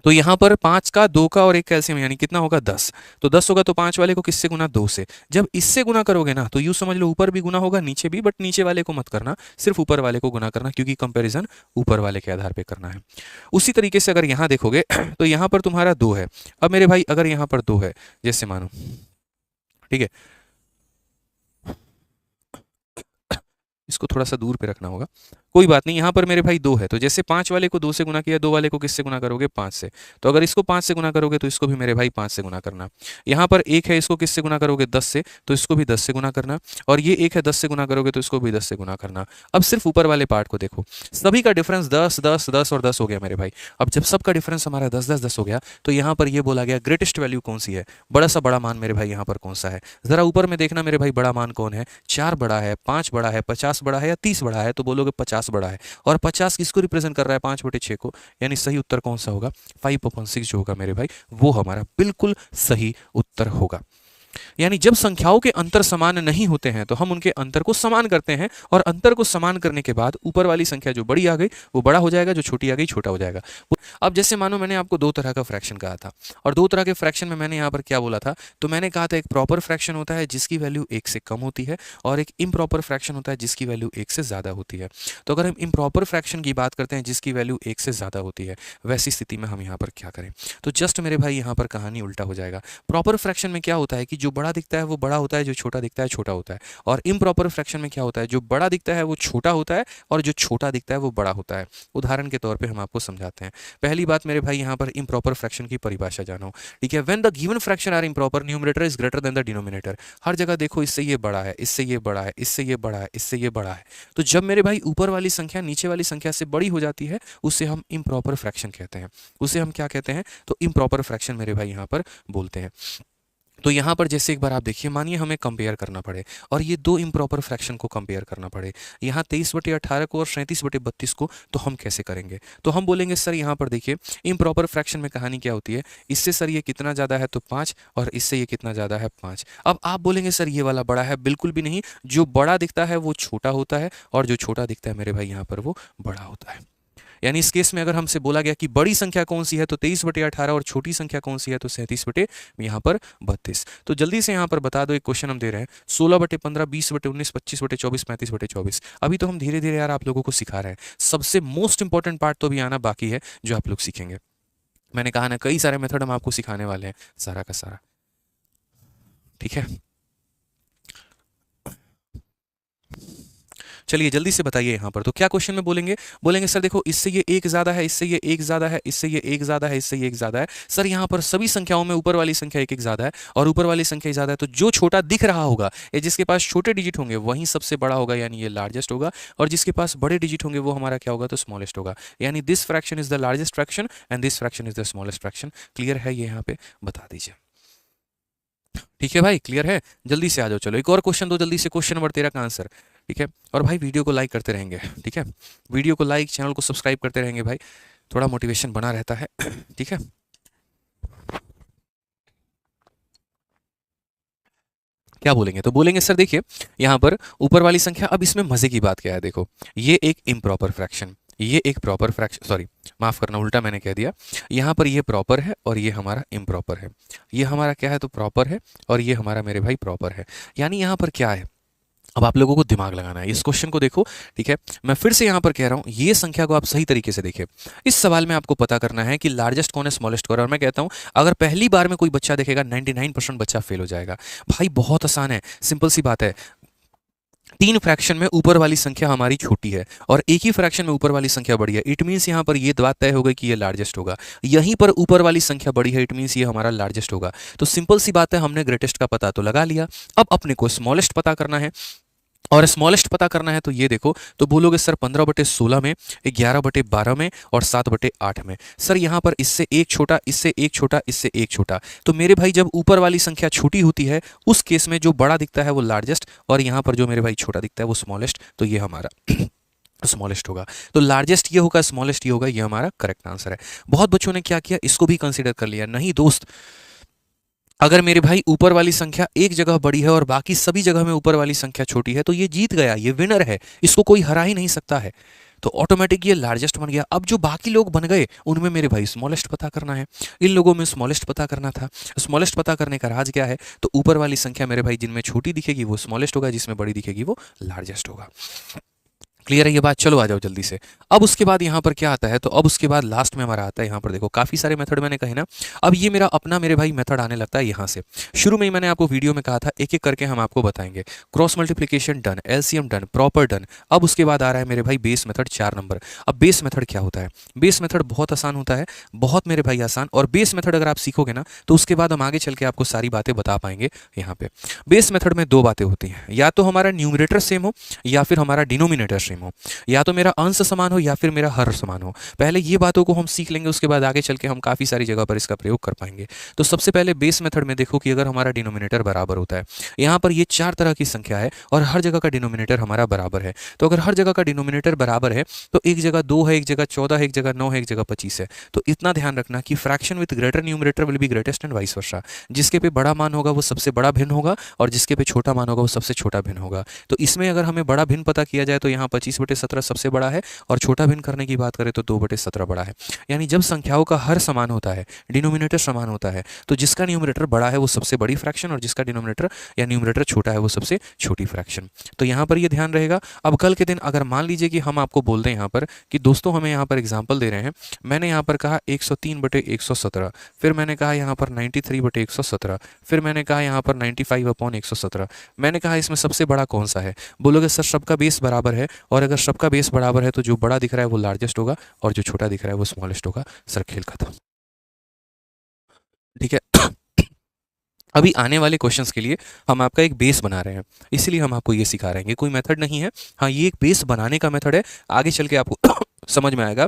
तो यहाँ पर 5 का, 2 का और 1 का एलसीएम यानी कितना होगा 10। तो 10 होगा तो 5 वाले को किससे गुना, 2 से। जब इससे गुना करोगे ना तो यूं समझ लो ऊपर भी गुना होगा नीचे भी, बट नीचे वाले को मत करना, सिर्फ ऊपर वाले को गुना करना क्योंकि कंपैरिजन ऊपर वाले के आधार पे करना है। उसी तरीके से अगर यहाँ देखोगे तो यहाँ पर तुम्हारा 2 है। अब मेरे भाई अगर यहाँ पर 2 है, जैसे मानो, ठीक है, इसको थोड़ा सा दूर पे रखना होगा, कोई बात नहीं। यहाँ पर मेरे भाई 2 है तो जैसे 5 वाले को 2 से गुना किया, 2 वाले को किससे गुना करोगे, 5 से। तो अगर इसको 5 से गुना करोगे तो इसको भी मेरे भाई 5 से गुना करना। यहाँ पर 1 है, इसको किससे गुना करोगे, 10 से, तो इसको भी 10 से गुना करना। और ये 1 है, 10 से गुना करोगे तो इसको भी 10 से गुना करना। अब सिर्फ ऊपर वाले पार्ट को देखो, सभी का डिफरेंस 10 10 10 और 10 हो गया मेरे भाई। अब जब सबका डिफरेंस हमारा 10 10 10 हो गया तो यहाँ पर ये बोला गया ग्रेटेस्ट वैल्यू कौन सी है, बड़ा सा बड़ा मान मेरे भाई यहाँ पर कौन सा है। जरा ऊपर में देखना मेरे भाई, बड़ा मान कौन है, 4 बड़ा है, 5 बड़ा है, 50 बड़ा है या 30 बड़ा है, तो बोलोगे 50 बड़ा है। और 50 किसको रिप्रेजेंट कर रहा है, 5/6 को, यानी सही उत्तर कौन सा होगा, 5/6 जो होगा मेरे भाई वो हमारा बिल्कुल सही उत्तर होगा। यानी जब संख्याओं के अंतर समान नहीं होते हैं तो हम उनके अंतर को समान करते हैं और अंतर को समान करने के बाद ऊपर वाली संख्या जो बड़ी आ गई वो बड़ा हो जाएगा, जो छोटी आ गई छोटा हो जाएगा। अब जैसे मानो मैंने आपको 2 तरह का फ्रैक्शन कहा था और 2 तरह के फ्रैक्शन में मैंने यहाँ पर क्या बोला था, तो मैंने कहा था एक प्रॉपर फ्रैक्शन होता है जिसकी वैल्यू 1 से कम होती है और एक इम्प्रॉपर फ्रैक्शन होता है जिसकी वैल्यू 1 से ज़्यादा होती है। तो अगर हम इम्प्रॉपर फ्रैक्शन की बात करते हैं जिसकी वैल्यू 1 से ज़्यादा होती है, वैसी स्थिति में हम यहाँ पर क्या करें, तो जस्ट मेरे भाई यहाँ पर कहानी उल्टा हो जाएगा। प्रॉपर फ्रैक्शन में क्या होता है कि जो बड़ा दिखता है वो बड़ा होता है, जो छोटा दिखता है छोटा होता है। और इम्प्रॉपर फ्रैक्शन में क्या होता है, जो बड़ा दिखता है वो छोटा होता है और जो छोटा दिखता है वो बड़ा होता है। उदाहरण के तौर पे हम आपको समझाते हैं। पहली बात मेरे भाई यहाँ पर इम्प्रॉपर फ्रैक्शन की परिभाषा जानो, ठीक है। When the given fraction are improper, numerator is greater than the denominator. हर जगह देखो इससे ये बड़ा है, इससे ये बड़ा है, इससे ये बड़ा है, इससे ये बड़ा है। तो जब मेरे भाई ऊपर वाली संख्या नीचे वाली संख्या से बड़ी हो जाती है उसे हम इम्प्रॉपर फ्रैक्शन कहते हैं। उसे हम क्या कहते हैं, तो इम्प्रॉपर फ्रैक्शन मेरे भाई यहाँ पर बोलते हैं। तो यहाँ पर जैसे एक बार आप देखिए, मानिए हमें कंपेयर करना पड़े और ये दो इम्प्रॉपर फ्रैक्शन को कंपेयर करना पड़े, यहाँ 23/18 को और 37/32 को, तो हम कैसे करेंगे। तो हम बोलेंगे सर यहाँ पर देखिए इम्प्रॉपर फ्रैक्शन में कहानी क्या होती है, इससे सर ये कितना ज़्यादा है तो 5 और इससे ये कितना ज़्यादा है 5। अब आप बोलेंगे सर ये वाला बड़ा है, बिल्कुल भी नहीं, जो बड़ा दिखता है वो छोटा होता है और जो छोटा दिखता है मेरे भाई यहाँ पर वो बड़ा होता है। यानी इस केस में अगर हमसे बोला गया कि बड़ी संख्या कौन सी है तो 23/18 और छोटी संख्या कौन सी है तो 37/32। तो जल्दी से यहाँ पर बता दो, एक क्वेश्चन हम दे रहे हैं 16/15, 20/19, 25/24, 35/24। अभी तो हम धीरे धीरे यार आप लोगों को सिखा रहे हैं, सबसे मोस्ट इंपॉर्टेंट पार्ट तो भी आना बाकी है जो आप लोग सीखेंगे। मैंने कहा ना कई सारे मेथड हम आपको सिखाने वाले हैं, सारा का सारा, ठीक है। चलिए जल्दी से बताइए यहाँ पर तो क्या क्वेश्चन में बोलेंगे, बोलेंगे सर देखो इससे ये एक ज्यादा है, इससे ये एक ज्यादा है, इससे ये एक ज्यादा है, इससे ये एक ज्यादा है। सर यहाँ पर सभी संख्याओं में ऊपर वाली संख्या एक एक ज्यादा है और ऊपर वाली संख्या ज्यादा है, तो जो छोटा दिख रहा होगा या जिसके पास छोटे डिजिट होंगे वही सबसे बड़ा होगा, यानी ये लार्जेस्ट होगा, और जिसके पास बड़े डिजिट होंगे वो हमारा क्या होगा तो स्मॉलेस्ट होगा। यानी this fraction is the largest fraction and this fraction is the smallest fraction. Clear है ये यहाँ पे बता दीजिए, ठीक है भाई, क्लियर है। जल्दी से आ जाओ, चलो एक और क्वेश्चन दो जल्दी से, क्वेश्चन नंबर 13 का आंसर, ठीक है। और भाई वीडियो को लाइक करते रहेंगे, ठीक है, वीडियो को लाइक, चैनल को सब्सक्राइब करते रहेंगे भाई, थोड़ा मोटिवेशन बना रहता है, ठीक है। क्या बोलेंगे, तो बोलेंगे सर देखिए यहाँ पर ऊपर वाली संख्या, अब इसमें मजे की बात क्या है, देखो ये एक इम्प्रॉपर फ्रैक्शन, ये एक प्रॉपर फ्रैक्शन, सॉरी माफ करना उल्टा मैंने कह दिया, यहाँ पर ये प्रॉपर है और ये हमारा इम्प्रॉपर है। ये हमारा क्या है तो प्रॉपर है और ये हमारा मेरे भाई प्रॉपर है। यानी यहाँ पर क्या है, अब आप लोगों को दिमाग लगाना है, इस क्वेश्चन को देखो, ठीक है। मैं फिर से यहाँ पर कह रहा हूँ ये संख्या को आप सही तरीके से देखिए। इस सवाल में आपको पता करना है कि लार्जेस्ट कौन है, स्मॉलेस्ट कौन है। और मैं कहता हूँ अगर पहली बार में कोई बच्चा देखेगा 99% बच्चा फेल हो जाएगा। भाई बहुत आसान है, सिंपल सी बात है, 3 फ्रैक्शन में ऊपर वाली संख्या हमारी छोटी है और एक ही फ्रैक्शन में ऊपर वाली संख्या बड़ी है। इट मीन्स यहाँ पर ये बात तय हो गई कि ये लार्जेस्ट होगा। यहीं पर ऊपर वाली संख्या बड़ी है, इट मीन्स ये हमारा लार्जेस्ट होगा। तो सिंपल सी बात है, हमने ग्रेटेस्ट का पता तो लगा लिया, अब अपने को स्मॉलेस्ट पता करना है। और स्मॉलेस्ट पता करना है तो ये देखो, तो बोलोगे सर 15/16 में, 11/12 में और 7/8 में। सर यहाँ पर इससे एक छोटा, इससे एक छोटा, इससे एक छोटा। तो मेरे भाई जब ऊपर वाली संख्या छोटी होती है उस केस में जो बड़ा दिखता है वो लार्जेस्ट और यहाँ पर जो मेरे भाई छोटा दिखता है वो स्मॉलेस्ट, तो ये हमारा स्मॉलेस्ट होगा। तो लार्जेस्ट ये होगा, स्मॉलेस्ट ये होगा, ये हमारा करेक्ट आंसर है। बहुत बच्चों ने क्या किया, इसको भी कंसिडर कर लिया। नहीं दोस्त, अगर मेरे भाई ऊपर वाली संख्या एक जगह बड़ी है और बाकी सभी जगह में ऊपर वाली संख्या छोटी है तो ये जीत गया, ये विनर है, इसको कोई हरा ही नहीं सकता है। तो ऑटोमेटिक ये लार्जेस्ट बन गया। अब जो बाकी लोग बन गए उनमें मेरे भाई स्मॉलेस्ट पता करना है, इन लोगों में स्मॉलेस्ट पता करना था। स्मॉलेस्ट पता करने का राज क्या है, तो ऊपर वाली संख्या मेरे भाई जिनमें छोटी दिखेगी वो स्मॉलेस्ट होगा, जिसमें बड़ी दिखेगी वो लार्जेस्ट होगा। क्लियर है ये बात, चलो आ जाओ जल्दी से। अब उसके बाद यहाँ पर क्या आता है, तो अब उसके बाद लास्ट में हमारा आता है यहाँ पर देखो, काफी सारे मेथड मैंने कहे ना। अब ये मेरा अपना मेरे भाई मेथड आने लगता है यहाँ से। शुरू में ही मैंने आपको वीडियो में कहा था एक एक करके हम आपको बताएंगे। Cross multiplication done, LCM done, proper done. अब उसके बाद आ रहा है मेरे भाई बेस मेथड 4 नंबर। अब बेस मेथड क्या होता है, बेस मेथड बहुत आसान होता है, बहुत मेरे भाई आसान। और बेस मेथड अगर आप सीखोगे ना तो उसके बाद हम आगे चल के आपको सारी बातें बता पाएंगे। यहाँ पे बेस मेथड में 2 बातें होती हैं, या तो हमारा न्यूमरेटर सेम हो या फिर हमारा डिनोमिनेटर सेम हो, या तो मेरा अंश समान हो या फिर मेरा हर समान हो। पहले ये बातों को हम सीख लेंगे, उसके बाद आगे चल के हम काफ़ी सारी जगह पर इसका प्रयोग कर पाएंगे। तो सबसे पहले बेस मेथड में देखो कि अगर हमारा डिनोमिनेटर बराबर होता है, यहाँ पर ये 4 तरह की संख्या है और हर जगह का डिनोमिनेटर हमारा बराबर है। तो अगर हर जगह का डिनोमिनेटर बराबर है तो एक जगह 2 है, एक जगह 14 है, एक जगह 9 है, एक जगह 25 है। तो इतना ध्यान रखना कि fraction with greater numerator will be greatest and vice versa. जिसके पे बड़ा मान होगा वो सबसे बड़ा भिन्न होगा और जिसके पे छोटा मान होगा वो सबसे छोटा भिन्न होगा। तो इसमें अगर हमें बड़ा भिन्न पता किया जाए तो यहाँ 25/17 सबसे बड़ा है, और छोटा भिन्न करने की बात करें तो 2/17 बड़ा है। यानी जब संख्याओं का हर समान होता है, डिनोमिनेटर समान होता है, तो जिसका न्यूमरेटर बड़ा है वो सबसे बड़ी फ्रैक्शन, और जिसका डिनोमिनेटर या न्यूमरेटर छोटा है वो सबसे छोटी फ्रैक्शन। तो यहाँ पर ये ध्यान रहेगा। अब कल के दिन अगर मान लीजिए कि हम आपको बोल दें यहाँ पर कि दोस्तों हमें यहाँ पर एग्जाम्पल दे रहे हैं, मैंने यहाँ पर कहा 103/117, फिर मैंने कहा यहाँ पर 93/117, फिर मैंने कहा यहाँ पर 95/117, मैंने कहा इसमें सबसे बड़ा कौन सा है? बोलोगे सर सबका बेस बराबर है, और अगर सबका बेस बराबर है तो जो बड़ा दिख रहा है वो लार्जेस्ट होगा और जो छोटा दिख रहा है वो स्मॉलेस्ट होगा। सर खेल खत्म। ठीक है। अभी आने वाले क्वेश्चंस के लिए हम आपका एक बेस बना रहे हैं, इसीलिए हम आपको ये सिखा रहे हैं। कोई मेथड नहीं है, हाँ ये एक बेस बनाने का मेथड है। आगे चल के आपको समझ में आएगा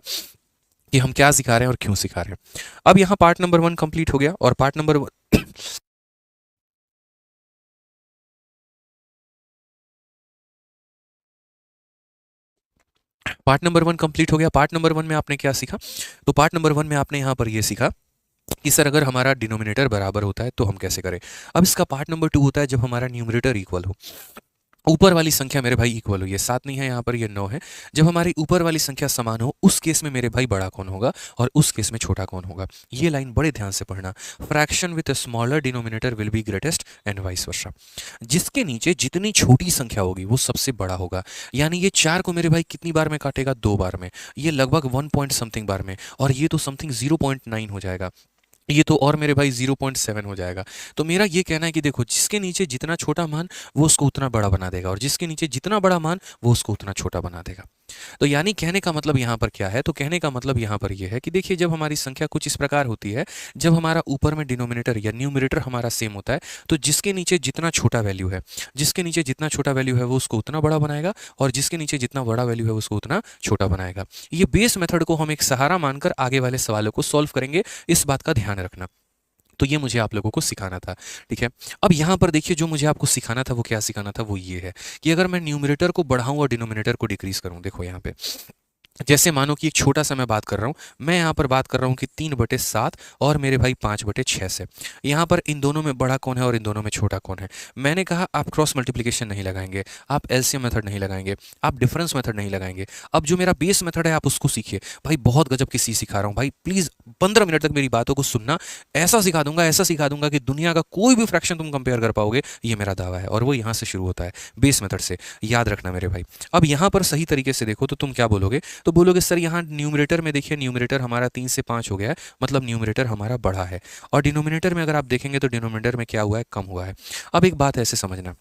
कि हम क्या सिखा रहे हैं और क्यों सिखा रहे हैं। अब यहाँ पार्ट नंबर 1 कंप्लीट हो गया, और part number part number 1 complete हो गया। पार्ट नंबर 1 में आपने क्या सीखा? तो पार्ट नंबर 1 में आपने यहाँ पर ये सीखा कि सर अगर हमारा डिनोमिनेटर बराबर होता है तो हम कैसे करें। अब इसका पार्ट नंबर 2 होता है जब हमारा न्यूमरेटर इक्वल हो, ऊपर वाली संख्या मेरे भाई इक्वल हो, ये 7 नहीं है यहाँ पर, ये 9 है। जब हमारी ऊपर वाली संख्या समान हो उस केस में मेरे भाई बड़ा कौन होगा और उस केस में छोटा कौन होगा। ये लाइन बड़े ध्यान से पढ़ना। Fraction with a smaller denominator will be greatest and vice versa. जिसके नीचे जितनी छोटी संख्या होगी वो सबसे बड़ा होगा। यानी ये 4 को मेरे भाई कितनी बार में काटेगा? 2 बार में। ये लगभग 1 पॉइंट समथिंग बार में, और ये तो समथिंग 0.9 हो जाएगा, ये तो और मेरे भाई 0.7 हो जाएगा। तो मेरा ये कहना है कि देखो जिसके नीचे जितना छोटा मान वो उसको उतना बड़ा बना देगा, और जिसके नीचे जितना बड़ा मान वो उसको उतना छोटा बना देगा। तो यानी कहने का मतलब यहाँ पर क्या है? तो कहने का मतलब यहाँ पर यह है कि देखिए जब हमारी संख्या कुछ इस प्रकार होती है, जब हमारा ऊपर में डिनोमिनेटर या न्यूमरेटर हमारा सेम होता है, तो जिसके नीचे जितना छोटा वैल्यू है, जिसके नीचे जितना छोटा वैल्यू है वो उसको उतना बड़ा बनाएगा, और जिसके नीचे जितना बड़ा वैल्यू है उसको उतना छोटा बनाएगा। ये बेस मेथड को हम एक सहारा मानकर आगे वाले सवालों को सॉल्व करेंगे, इस बात का ध्यान रखना। तो ये मुझे आप लोगों को सिखाना था। ठीक है, अब यहाँ पर देखिए जो मुझे आपको सिखाना था वो क्या सिखाना था, वो ये है कि अगर मैं न्यूमरेटर को बढ़ाऊं और डिनोमिनेटर को डिक्रीज करूं। देखो यहाँ पे जैसे मानो कि एक छोटा सा मैं बात कर रहा हूँ, मैं यहाँ पर बात कर रहा हूँ कि 3/7 और मेरे भाई 5/6 से। यहाँ पर इन दोनों में बड़ा कौन है और इन दोनों में छोटा कौन है? मैंने कहा आप क्रॉस मल्टीप्लिकेशन नहीं लगाएंगे, आप एलसीएम मेथड नहीं लगाएंगे, आप डिफरेंस मेथड नहीं लगाएंगे। अब जो मेरा बेस मेथड है आप उसको सीखिए। भाई बहुत गजब की चीज सिखा रहा हूँ भाई, प्लीज 15 मिनट तक मेरी बातों को सुनना। ऐसा सिखा दूंगा कि दुनिया का कोई भी फ्रैक्शन तुम कंपेयर कर पाओगे, ये मेरा दावा है। और वो यहाँ से शुरू होता है, बेस मेथड से, याद रखना मेरे भाई। अब यहाँ पर सही तरीके से देखो तो तुम क्या बोलोगे? तो बोलोगे सर यहाँ न्यूमरेटर में देखिए, न्यूमरेटर हमारा 3 से 5 हो गया है, मतलब न्यूमरेटर हमारा बढ़ा है। और डिनोमिनेटर में अगर आप देखेंगे तो डिनोमिनेटर में क्या हुआ है? कम हुआ है। अब एक बात ऐसे समझना,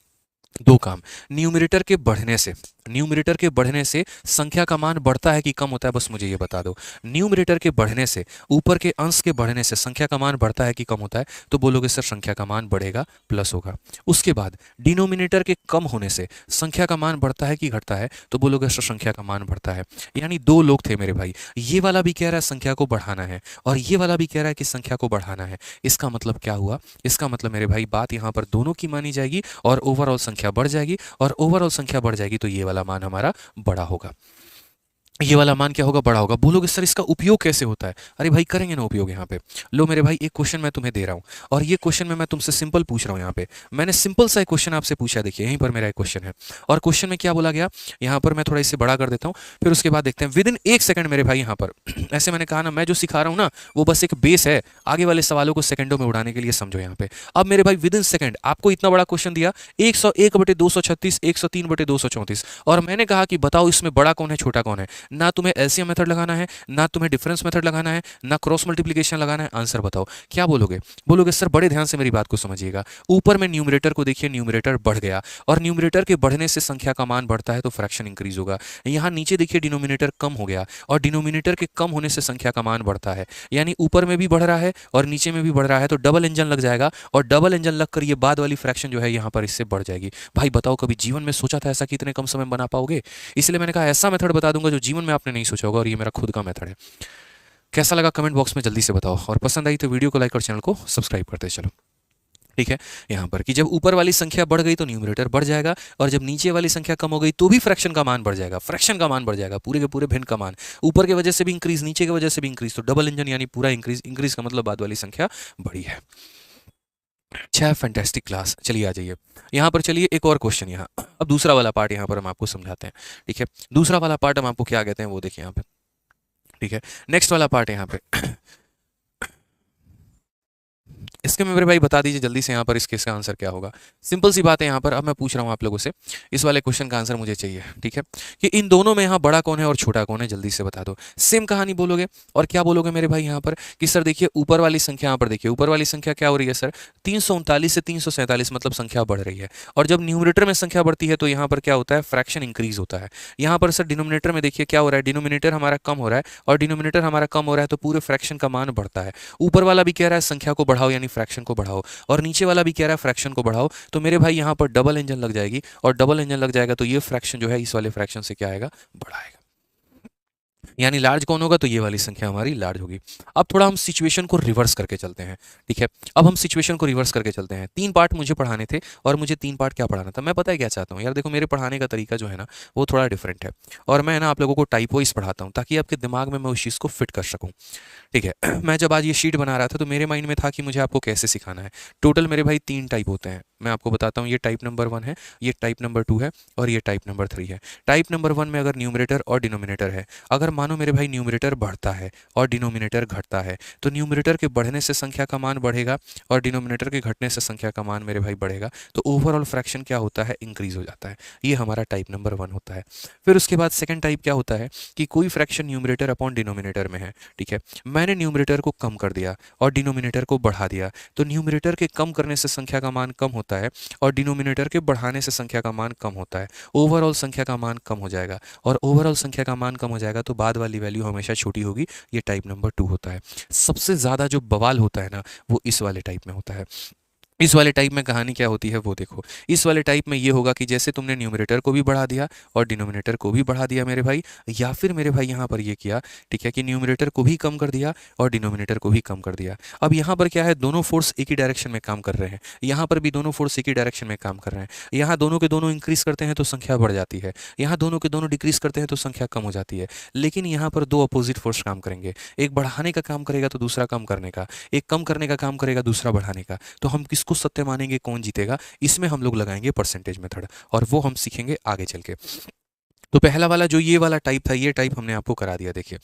दो काम, न्यूमरेटर के बढ़ने से, न्यूमरेटर के बढ़ने से संख्या का मान बढ़ता है कि कम होता है? बस मुझे ये बता दो। न्यूमरेटर के बढ़ने से, ऊपर के अंश के बढ़ने से संख्या का मान बढ़ता है कि कम होता है? तो बोलोगे सर संख्या का मान बढ़ेगा, प्लस होगा। उसके बाद डिनोमिनेटर के कम होने से संख्या का मान बढ़ता है कि घटता है? तो बोलोगे सर संख्या का मान बढ़ता है। यानी दो लोग थे मेरे भाई, ये वाला भी कह रहा है संख्या को बढ़ाना है और ये वाला भी कह रहा है कि संख्या को बढ़ाना है। इसका मतलब क्या हुआ? इसका मतलब मेरे भाई बात यहाँ पर दोनों की मानी जाएगी और ओवरऑल संख्या बढ़ जाएगी, और ओवरऑल संख्या बढ़ जाएगी तो ये वाला मान हमारा बड़ा होगा। ये वाला मान क्या होगा? बड़ा होगा। बोलोगे सर इसका उपयोग कैसे होता है? अरे भाई करेंगे ना उपयोग। यहाँ पे लो मेरे भाई, एक क्वेश्चन मैं तुम्हें दे रहा हूँ और ये क्वेश्चन में मैं तुमसे सिंपल पूछ रहा हूँ। यहाँ पे मैंने सिंपल सा एक क्वेश्चन आपसे पूछा, देखिए यहीं पर मेरा एक क्वेश्चन है और क्वेश्चन में क्या बोला गया, यहाँ पर मैं थोड़ा इसे बड़ा कर देता हूँ, फिर उसके बाद देखते हैं। विद इन 1 सेकंड मेरे भाई, यहाँ पर ऐसे मैंने कहा ना, मैं जो सिखा रहा हूँ ना वो बस एक बेस है, आगे वाले सवालों को सेकंडों में उड़ाने के लिए समझो। यहाँ पे अब मेरे भाई विद इन सेकंड आपको इतना बड़ा क्वेश्चन दिया, 101/236, 103/234, और मैंने कहा कि बताओ इसमें बड़ा कौन है छोटा कौन है। ना तुम्हें एलसीएम मेथड लगाना है, ना तुम्हें डिफरेंस मेथड लगाना है, ना क्रॉस मल्टीप्लिकेशन लगाना है। आंसर बताओ क्या बोलोगे? बोलोगे सर बड़े ध्यान से मेरी बात को समझिएगा, ऊपर में न्यूमरेटर को देखिए, न्यूमरेटर बढ़ गया और न्यूमरेटर के बढ़ने से संख्या का मान बढ़ता है तो फ्रैक्शन इंक्रीज होगा। यहाँ नीचे देखिए डिनोमिनेटर कम हो गया और डिनोमिनेटर के कम होने से संख्या का मान बढ़ता है, यानी ऊपर में भी बढ़ रहा है और नीचे में भी बढ़ रहा है, तो डबल इंजन लग जाएगा और डबल इंजन लगकर ये बाद वाली फ्रैक्शन जो है यहाँ पर इससे बढ़ जाएगी। भाई बताओ कभी जीवन में सोचा था ऐसा कि इतने कम समय में बना पाओगे? इसलिए मैंने कहा ऐसा मेथड बता दूंगा जो जीवन में आपने नहीं सोचा होगा, और ये मेरा खुद का मेथड है। कैसा लगा कमेंट बॉक्स में जल्दी से बताओ, और पसंद आई तो वीडियो को लाइक और चैनल को सब्सक्राइब करते चलो। ठीक है, यहाँ पर कि जब ऊपर वाली संख्या बढ़ गई तो न्यूमरेटर बढ़ जाएगा, और जब नीचे वाली संख्या कम हो गई तो भी फ्रैक्शन का मान बढ़ जाएगा, फ्रैक्शन का मान बढ़ जाएगा, पूरे के पूरे भिन्न का मान, ऊपर की वजह से भी इंक्रीज, नीचे की वजह से भी इंक्रीज, तो डबल इंजन यानी पूरा इंक्रीज, इंक्रीज का मतलब बाद वाली संख्या बड़ी है। अच्छा, फैंटेस्टिक क्लास। चलिए आ जाइए यहाँ पर। चलिए एक और क्वेश्चन यहाँ, अब दूसरा वाला पार्ट यहाँ पर हम आपको समझाते हैं। ठीक है, दूसरा वाला पार्ट हम आपको क्या कहते हैं वो देखिए यहाँ पे। ठीक है, नेक्स्ट वाला पार्ट यहाँ पे इसके में मेरे भाई बता दीजिए जल्दी से यहाँ पर इसके इसका आंसर क्या होगा। सिंपल सी बात है यहाँ पर। अब मैं पूछ रहा हूँ आप लोगों से, इस वाले क्वेश्चन का आंसर मुझे चाहिए। ठीक है, कि इन दोनों में यहाँ बड़ा कौन है और छोटा कौन है, जल्दी से बता दो। सेम कहानी बोलोगे और क्या बोलोगे मेरे भाई यहाँ पर कि सर देखिए ऊपर वाली संख्या, यहाँ पर देखिए ऊपर वाली संख्या क्या हो रही है सर, 339 से 347, मतलब संख्या बढ़ रही है। और जब न्यूमरेटर में संख्या बढ़ती है तो यहाँ पर क्या होता है, फ्रैक्शन इंक्रीज होता है। यहाँ पर सर डिनोमिनेटर में देखिए क्या हो रहा है, डिनोमिनेटर हमारा कम हो रहा है और डिनोमिनेटर हमारा कम हो रहा है तो पूरे फ्रैक्शन का मान बढ़ता है। ऊपर वाला भी कह रहा है संख्या को बढ़ाओ यानी फ्रैक्शन को बढ़ाओ, और नीचे वाला भी कह रहा है फ्रैक्शन को बढ़ाओ। तो मेरे भाई यहाँ पर डबल इंजन लग जाएगी, और डबल इंजन लग जाएगा तो ये फ्रैक्शन जो है इस वाले फ्रैक्शन से क्या आएगा, बढ़ाएगा। यानी लार्ज कौन होगा, तो ये वाली संख्या हमारी लार्ज होगी। अब थोड़ा हम सिचुएशन को रिवर्स करके चलते हैं। ठीक है, अब हम सिचुएशन को रिवर्स करके चलते हैं। 3 पार्ट मुझे पढ़ाने थे और मुझे 3 पार्ट क्या पढ़ाना था, मैं पता है क्या चाहता हूँ यार, देखो मेरे पढ़ाने का तरीका जो है ना वो थोड़ा डिफरेंट है, और मैं ना आप लोगों को टाइप वाइज पढ़ाता हूँ ताकि आपके दिमाग में मैं उस चीज़ को फिट कर सकूँ। ठीक है, मैं जब आज ये शीट बना रहा था तो मेरे माइंड में था कि मुझे आपको कैसे सिखाना है। टोटल मेरे भाई 3 टाइप होते हैं, मैं आपको बताता हूँ। ये टाइप नंबर 1 है, ये टाइप नंबर 2 है और ये टाइप नंबर 3 है। टाइप नंबर 1 में अगर न्यूमरेटर और डिनोमिनेटर है, अगर मानो मेरे भाई न्यूमरेटर बढ़ता है और डिनोमिनेटर घटता है तो न्यूमरेटर के बढ़ने से संख्या का मान बढ़ेगा और डिनोमिनेटर के घटने से संख्या का मान मेरे भाई बढ़ेगा, तो ओवरऑल फ्रैक्शन क्या होता है, इंक्रीज हो जाता है। ये हमारा टाइप नंबर 1 होता है। फिर उसके बाद सेकंड टाइप क्या होता है कि कोई फ्रैक्शन न्यूमरेटर अपॉन डिनोमिनेटर में है। ठीक है, मैंने न्यूमरेटर को कम कर दिया और डिनोमिनेटर को बढ़ा दिया, तो न्यूमरेटर के कम करने से संख्या का मान कम होता है और डिनोमिनेटर के बढ़ाने से संख्या का मान कम होता है। ओवरऑल संख्या का मान कम हो जाएगा, और ओवरऑल संख्या का मान कम हो जाएगा तो बाद वाली वैल्यू हमेशा छोटी होगी। ये टाइप नंबर 2 होता है। सबसे ज़्यादा जो बवाल होता है ना वो इस वाले टाइप में होता है। इस वाले टाइप में कहानी क्या होती है वो देखो। इस वाले टाइप में ये होगा कि जैसे तुमने न्यूमरेटर को भी बढ़ा दिया और डिनोमिनेटर को भी बढ़ा दिया मेरे भाई, या फिर मेरे भाई यहाँ पर ये किया, ठीक है, कि न्यूमरेटर को भी कम कर दिया और डिनोमिनेटर को भी कम कर दिया। अब यहाँ पर क्या है, दोनों फोर्स एक ही डायरेक्शन में काम कर रहे हैं, यहाँ पर भी दोनों फोर्स एक ही डायरेक्शन में काम कर रहे हैं। यहाँ दोनों के दोनों इंक्रीज करते हैं तो संख्या बढ़ जाती है, यहाँ दोनों के दोनों डिक्रीज करते हैं तो संख्या कम हो जाती है। लेकिन यहाँ पर दो अपोजिट फोर्स काम करेंगे, एक बढ़ाने का काम करेगा तो दूसरा कम करने का, एक कम करने का काम करेगा दूसरा बढ़ाने का। तो हम किसको सत्य मानेंगे, कौन जीतेगा, इसमें हम लोग लगाएंगे परसेंटेज मेथड, और वो हम सीखेंगे आगे चल के। तो पहला वाला जो ये वाला टाइप था, ये टाइप हमने आपको करा दिया। देखिए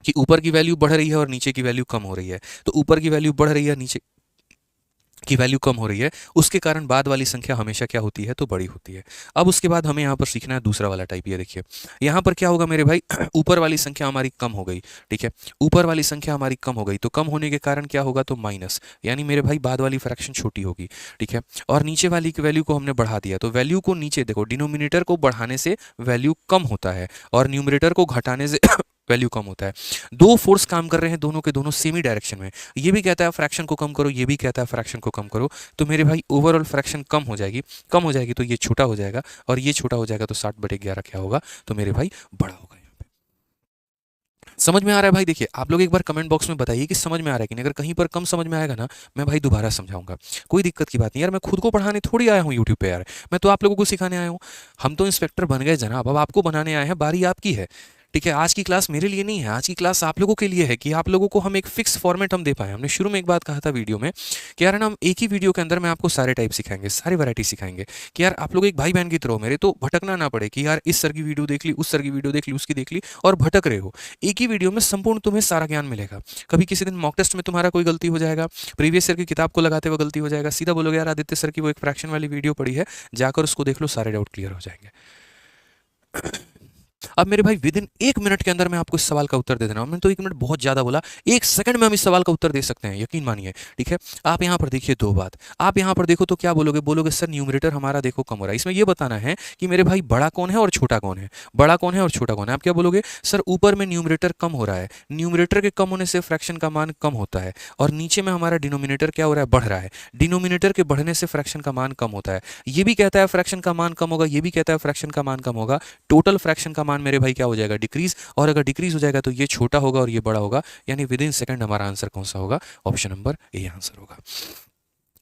कि ऊपर की वैल्यू बढ़ रही है और नीचे की वैल्यू कम हो रही है, तो ऊपर की वैल्यू बढ़ रही है, नीचे की वैल्यू कम हो रही है, उसके कारण बाद वाली संख्या हमेशा क्या होती है, तो बड़ी होती है। अब उसके बाद हमें यहाँ पर सीखना है दूसरा वाला टाइप। ये देखिए यहाँ पर क्या होगा मेरे भाई, ऊपर वाली संख्या हमारी कम हो गई। ठीक है, ऊपर वाली संख्या हमारी कम हो गई, तो कम होने के कारण क्या होगा, तो माइनस, यानी मेरे भाई बाद वाली फ्रैक्शन छोटी होगी। ठीक है, और नीचे वाली की वैल्यू को हमने बढ़ा दिया, तो वैल्यू को नीचे देखो, डिनोमिनेटर को बढ़ाने से वैल्यू कम होता है और न्यूमरेटर को घटाने से वैल्यू कम होता है। दो फोर्स काम कर रहे हैं, दोनों के दोनों सेमी डायरेक्शन में। ये भी कहता है फ्रैक्शन को कम करो, ये भी कहता है फ्रैक्शन को कम करो, तो मेरे भाई ओवरऑल फ्रैक्शन कम हो जाएगी। कम हो जाएगी तो ये छोटा हो जाएगा, और ये छोटा हो जाएगा तो 60/11 क्या होगा, तो मेरे भाई बड़ा होगा। समझ में आ रहा है भाई? देखिए आप लोग एक बार कमेंट बॉक्स में बताइए कि समझ में आ रहा है कि नहीं। अगर कहीं पर कम समझ में आएगा ना, मैं भाई दोबारा समझाऊंगा, कोई दिक्कत की बात नहीं यार। मैं खुद को पढ़ाने थोड़ी आया हूँ यूट्यूब पे यार, मैं तो आप लोगों को सिखाने आया हूँ। हम तो इंस्पेक्टर बन गए जनाब, अब आपको बनाने आए हैं, बारी आपकी है। ठीक है, आज की क्लास मेरे लिए नहीं है, आज की क्लास आप लोगों के लिए है कि आप लोगों को हम एक फिक्स फॉर्मेट हम दे पाए। हमने शुरू में एक बात कहा था वीडियो में कि यार ना हम एक ही वीडियो के अंदर में आपको सारे टाइप सिखाएंगे, सारी वैरायटी सिखाएंगे, कि यार आप लोग एक भाई बहन की तरह हो मेरे, तो भटकना ना पड़े कि यार इस सर की वीडियो देख ली, उस सर की वीडियो देख ली, उसकी देख ली और भटक रहे हो। एक ही वीडियो में संपूर्ण तुम्हें सारा ज्ञान मिलेगा। कभी किसी दिन मॉक टेस्ट में तुम्हारा कोई गलती हो जाएगा, प्रीवियस ईयर की किताब को लगाते हुए गलती हो जाएगा, सीधा बोलोगे यार आदित्य सर की वो एक फ्रैक्शन वाली वीडियो पड़ी है, जाकर उसको देख लो, सारे डाउट क्लियर हो जाएंगे। अब मेरे भाई विद इन 1 मिनट के अंदर मैं आपको इस सवाल का उत्तर दे देना हूं। मैंने तो 1 मिनट बहुत ज्यादा बोला, 1 सेकंड में हम इस सवाल का उत्तर दे सकते हैं, यकीन मानिए। ठीक है, आप यहां पर देखिए दो बात, आप यहां पर देखो तो क्या बोलोगे, बोलोगे सर न्यूमरेटर हमारा देखो कम हो रहा है। इसमें यह बताना है कि मेरे भाई बड़ा कौन है और छोटा कौन है, बड़ा कौन है और छोटा कौन है। आप क्या बोलोगे, सर ऊपर में न्यूमरेटर कम हो रहा है, न्यूमरेटर के कम होने से फ्रैक्शन का मान कम होता है, और नीचे में हमारा डिनोमिनेटर क्या हो रहा है, बढ़ रहा है, डिनोमिनेटर के बढ़ने से फ्रैक्शन का मान कम होता है। ये भी कहता है फ्रैक्शन का मान कम होगा, ये भी कहता है फ्रैक्शन का मान कम होगा, टोटल फ्रैक्शन का मान मेरे भाई क्या हो जाएगा, डिक्रीज। और अगर डिक्रीज हो जाएगा तो ये छोटा होगा और ये बड़ा होगा, यानी विद इन सेकंड हमारा आंसर कौन सा होगा, ऑप्शन नंबर ए आंसर होगा।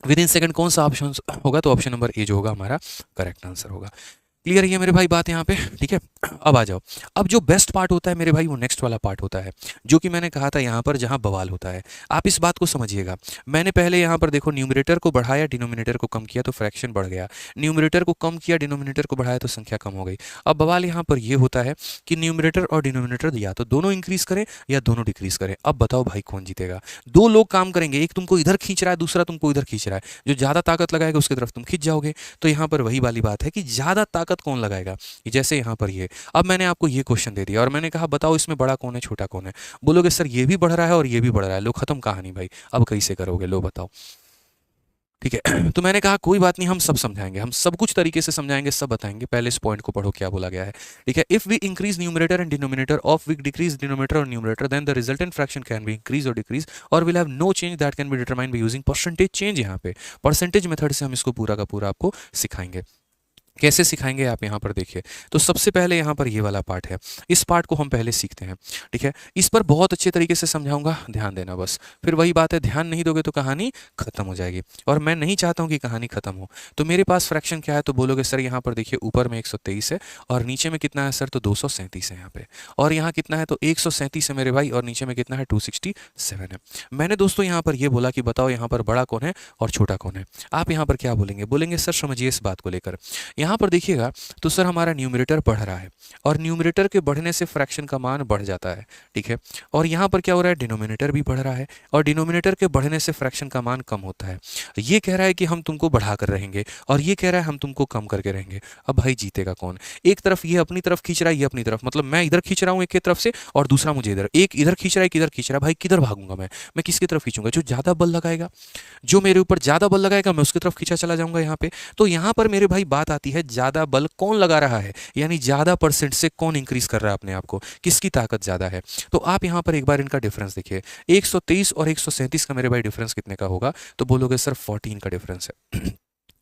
विद इन सेकंड कौन सा ऑप्शन होगा, तो ऑप्शन नंबर ए जो होगा हमारा करेक्ट आंसर होगा। क्लियर है ये मेरे भाई बात यहाँ पे, ठीक है। अब आ जाओ, अब जो बेस्ट पार्ट होता है मेरे भाई वो नेक्स्ट वाला पार्ट होता है, जो कि मैंने कहा था यहाँ पर जहाँ बवाल होता है। आप इस बात को समझिएगा, मैंने पहले यहाँ पर देखो न्यूमरेटर को बढ़ाया, डिनोमिनेटर को कम किया तो फ्रैक्शन बढ़ गया, न्यूमरेटर को कम किया, डिनोमिनेटर को बढ़ाया तो संख्या कम हो गई। अब बवाल यहाँ पर ये होता है कि न्यूमरेटर और डिनोमिनेटर या तो दोनों इंक्रीज करें या दोनों डिक्रीज करें। अब बताओ भाई कौन जीतेगा? दो लोग काम करेंगे, एक तुमको इधर खींच रहा है, दूसरा तुमको इधर खींच रहा है, जो ज़्यादा ताकत लगाएगा उसकी तरफ तुम खींच जाओगे। तो यहाँ पर वही वाली बात है कि ज़्यादा ताकत कौन लगाएगा, जैसे यहाँ पर ये। अब मैंने आपको ये क्वेश्चन दे दिया और मैंने कहा बताओ इसमें बड़ा कौन है छोटा कौन है। बोलोगे सर ये भी बढ़ रहा है और ये भी बढ़ रहा है, लो खत्म कहानी भाई, अब कैसे करोगे, लो बताओ, ठीक है। तो मैंने कहा कोई बात नहीं, हम सब समझाएंगे, हम सब कुछ तरीके से समझाएंगे, सब बताएंगे। पहले इस पॉइंट को पढ़ो क्या बोला गया है, ठीक है। If we increase numerator and denominator of we decrease denominator और numerator, then the resultant fraction can be increase और डिक्रीज और will have no change that can be determined by using percentage change. यहाँ पे percentage method से हम इसको पूरा का पूरा आपको सिखाएंगे। कैसे सिखाएंगे आप यहाँ पर देखिए। तो सबसे पहले यहाँ पर ये वाला पार्ट है, इस पार्ट को हम पहले सीखते हैं, ठीक है। इस पर बहुत अच्छे तरीके से समझाऊंगा, ध्यान देना बस। फिर वही बात है, ध्यान नहीं दोगे तो कहानी खत्म हो जाएगी, और मैं नहीं चाहता हूँ कि कहानी खत्म हो। तो मेरे पास फ्रैक्शन क्या है, तो बोलोगे सर यहाँ पर देखिए ऊपर में 123 है और नीचे में कितना है सर, तो 237 है यहाँ पे, और यहाँ कितना है तो 137 है मेरे भाई, और नीचे में कितना है 267 है। मैंने दोस्तों यहाँ पर ये बोला कि बताओ यहाँ पर बड़ा कौन है और छोटा कौन है। आप यहाँ पर क्या बोलेंगे, बोलेंगे सर समझिए इस बात को लेकर, यहाँ पर देखिएगा तो सर हमारा न्यूमरेटर बढ़ रहा है और न्यूमरेटर के बढ़ने से फ्रैक्शन का मान बढ़ जाता है, ठीक है। और यहाँ पर क्या हो रहा है, डिनोमिनेटर भी बढ़ रहा है और डिनोमिनेटर के बढ़ने से फ्रैक्शन का मान कम होता है। ये कह रहा है कि हम तुमको बढ़ा कर रहेंगे और ये कह रहा है हम तुमको कम करके रहेंगे। अब भाई जीतेगा कौन? एक तरफ ये अपनी तरफ खींच रहा है, ये अपनी तरफ, मतलब मैं इधर खींच रहा हूँ एक की तरफ से और दूसरा मुझे इधर, एक इधर खींच रहा है एक इधर खींच रहा है। भाई किधर भागूंगा मैं किसकी तरफ खींचूंगा? जो ज्यादा बल लगाएगा, जो मेरे ऊपर ज्यादा बल लगाएगा मैं उसकी तरफ खींचा चला जाऊंगा यहाँ पे। तो यहाँ पर मेरे भाई बात आती है ज्यादा बल कौन लगा रहा है, यानी ज्यादा परसेंट से कौन इंक्रीज कर रहा है अपने आप को, किसकी ताकत ज्यादा है। तो आप यहाँ पर एक बार इनका डिफरेंस देखिए, 123 और 137 का मेरे भाई डिफरेंस कितने का होगा, तो बोलोगे सर 14 का डिफरेंस है।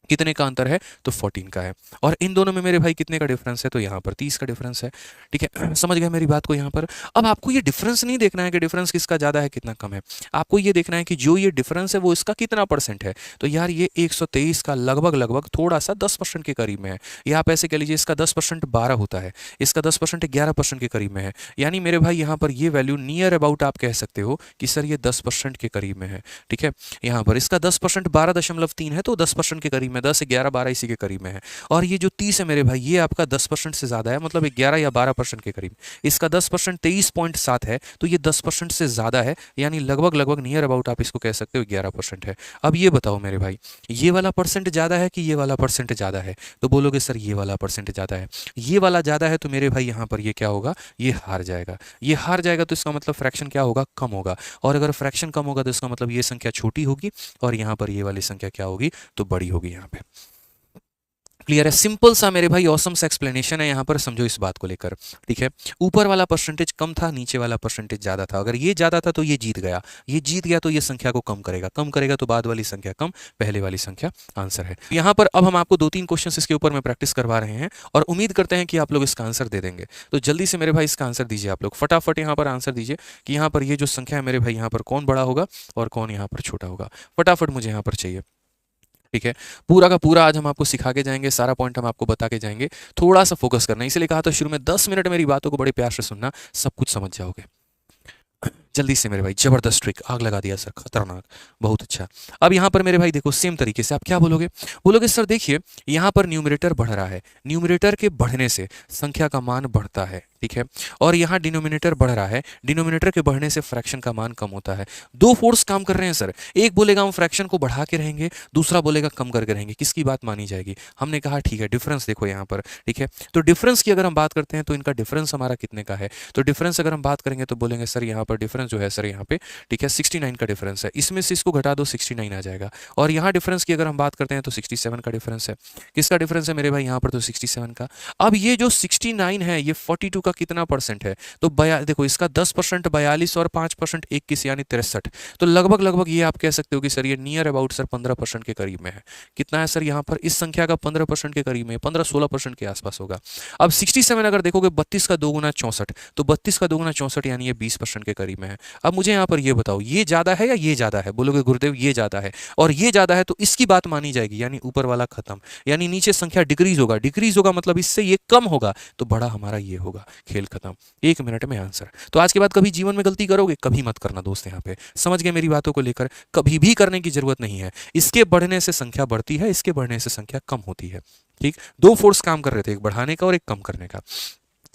कितने का अंतर है, तो 14 का है। और इन दोनों में मेरे भाई कितने का डिफरेंस है, तो यहाँ पर 30 का डिफरेंस है, ठीक है। समझ गए मेरी बात को यहाँ पर। अब आपको ये डिफरेंस नहीं देखना है कि डिफरेंस किसका ज़्यादा है कितना कम है, आपको ये देखना है कि जो ये डिफरेंस है वो इसका कितना परसेंट है। तो यार ये 123 का लगभग लगभग थोड़ा सा 10% के करीब में है, या आप ऐसे कह लीजिए इसका 10% 12 होता है, इसका 10% 11% के करीब में है। यानी मेरे भाई यहाँ पर ये वैल्यू नियर अबाउट आप कह सकते हो कि सर ये 10% के करीब में है, ठीक है। यहाँ पर इसका 10% 12.3 है, तो 10% के करीब में, 10 11 12 इसी के करीब में है। और ये जो 30 है मेरे भाई ये आपका 10% से ज़्यादा है, मतलब 11 या 12% के करीब। इसका 10% 23.7 है, तो ये 10% से ज़्यादा है, यानी लगभग लगभग नियर अबाउट आप इसको कह सकते हो 11% है। अब ये बताओ मेरे भाई ये वाला परसेंट ज़्यादा है कि ये वाला परसेंट ज़्यादा है, तो बोलोगे सर ये वाला परसेंट ज़्यादा है। ये वाला ज़्यादा है तो मेरे भाई यहाँ पर ये क्या होगा, ये हार जाएगा। ये हार जाएगा तो इसका मतलब फ्रैक्शन क्या होगा, कम होगा। और अगर फ्रैक्शन कम होगा तो इसका मतलब ये संख्या छोटी होगी और यहाँ पर ये वाली संख्या क्या होगी, तो बड़ी होगी यहाँ पे। क्लियर है? सिंपल सा मेरे भाई ऑसम सा एक्सप्लेनेशन है यहाँ पर, समझो इस बात को लेकर, ठीक है। ऊपर वाला परसेंटेज कम था, नीचे वाला परसेंटेज ज्यादा था। अगर ये ज्यादा था तो ये जीत गया, ये जीत गया तो ये संख्या को कम करेगा तो बाद वाली संख्या कम, पहले वाली संख्या आंसर है। यहाँ पर अब हम आपको 2-3 क्वेश्चन इसके ऊपर में प्रैक्टिस करवा रहे हैं और उम्मीद करते हैं कि आप लोग इसका आंसर दे देंगे। तो जल्दी से मेरे भाई इसका आंसर दीजिए, आप लोग फटाफट यहाँ पर आंसर दीजिए कि यहाँ पर ये जो संख्या है मेरे भाई यहाँ पर कौन बड़ा होगा और कौन यहाँ पर छोटा होगा। फटाफट मुझे यहाँ पर चाहिए, ठीक है। पूरा का पूरा आज हम आपको सिखा के जाएंगे, सारा पॉइंट हम आपको बता के जाएंगे। थोड़ा सा फोकस करना, इसलिए कहा था शुरू में 10 मिनट मेरी बातों को बड़े प्यार से सुनना, सब कुछ समझ जाओगे। जल्दी से मेरे भाई, जबरदस्त ट्रिक, आग लगा दिया सर, खतरनाक, बहुत अच्छा। अब यहाँ पर मेरे भाई देखो सेम तरीके से आप क्या बोलोगे, बोलोगे सर देखिए यहाँ पर न्यूमरेटर बढ़ रहा है, न्यूमरेटर के बढ़ने से संख्या का मान बढ़ता है, ठीक है। और यहाँ डिनोमिनेटर बढ़ रहा है, डिनोमिनेटर के बढ़ने से फ्रैक्शन का मान कम होता है। दो फोर्स काम कर रहे हैं सर, एक बोलेगा हम फ्रैक्शन को बढ़ा के रहेंगे, दूसरा बोलेगा कम करके रहेंगे, किसकी बात मानी जाएगी? हमने कहा ठीक है डिफरेंस देखो यहाँ पर, ठीक है। तो डिफरेंस की अगर हम बात करते हैं तो इनका डिफरेंस हमारा कितने का है, तो डिफरेंस अगर हम बात करेंगे तो बोलेंगे सर यहाँ पर डिफरेंस जो है सर यहाँ पे, ठीक है 69 का डिफरेंस है, इसमें से इसको घटा दो 69 आ जाएगा। और यहाँ डिफरेंस की अगर हम बात करते हैं तो 67 का डिफरेंस है। किसका डिफरेंस है मेरे भाई यहाँ पर, तो 67 का। अब ये जो 69 है ये 42 का कितना परसेंट है, तो देखो इसका 10%, 42 और 5% 21 यानी 63। तो लगभग लगभग ये आप कह सकते हो कि सर ये नियर अबाउट सर 15% के करीब में है। कितना है सर यहाँ पर इस संख्या का 15% के करीब में, 15-16% के आसपास होगा। अब 67 अगर देखोगे 32 का 2 गुना 64, तो 32 का 2 गुना 64 यानी ये 20% के करीब में है। अब मुझे यहाँ पर ये बताओ ये ज़्यादा है या ये ज़्यादा है? बोलोगे गुरुदेव ये ज़्यादा है, और ये ज़्यादा है तो इसकी बात मानी जाएगी, यानी ऊपर वाला खत्म, यानी नीचे संख्या डिक्रीज होगा। डिक्रीज होगा मतलब इससे ये कम होगा, तो बड़ा हमारा ये होगा। खेल खत्म, 1 मिनट में आंसर। तो आज के बाद कभी जीवन में गलती करोगे कभी मत करना दोस्त। यहाँ पे समझ गए मेरी बातों को लेकर? कभी भी करने की जरूरत नहीं है। इसके बढ़ने से संख्या बढ़ती है, इसके बढ़ने से संख्या कम होती है। ठीक, 2 फोर्स काम कर रहे थे, एक बढ़ाने का और एक कम करने का।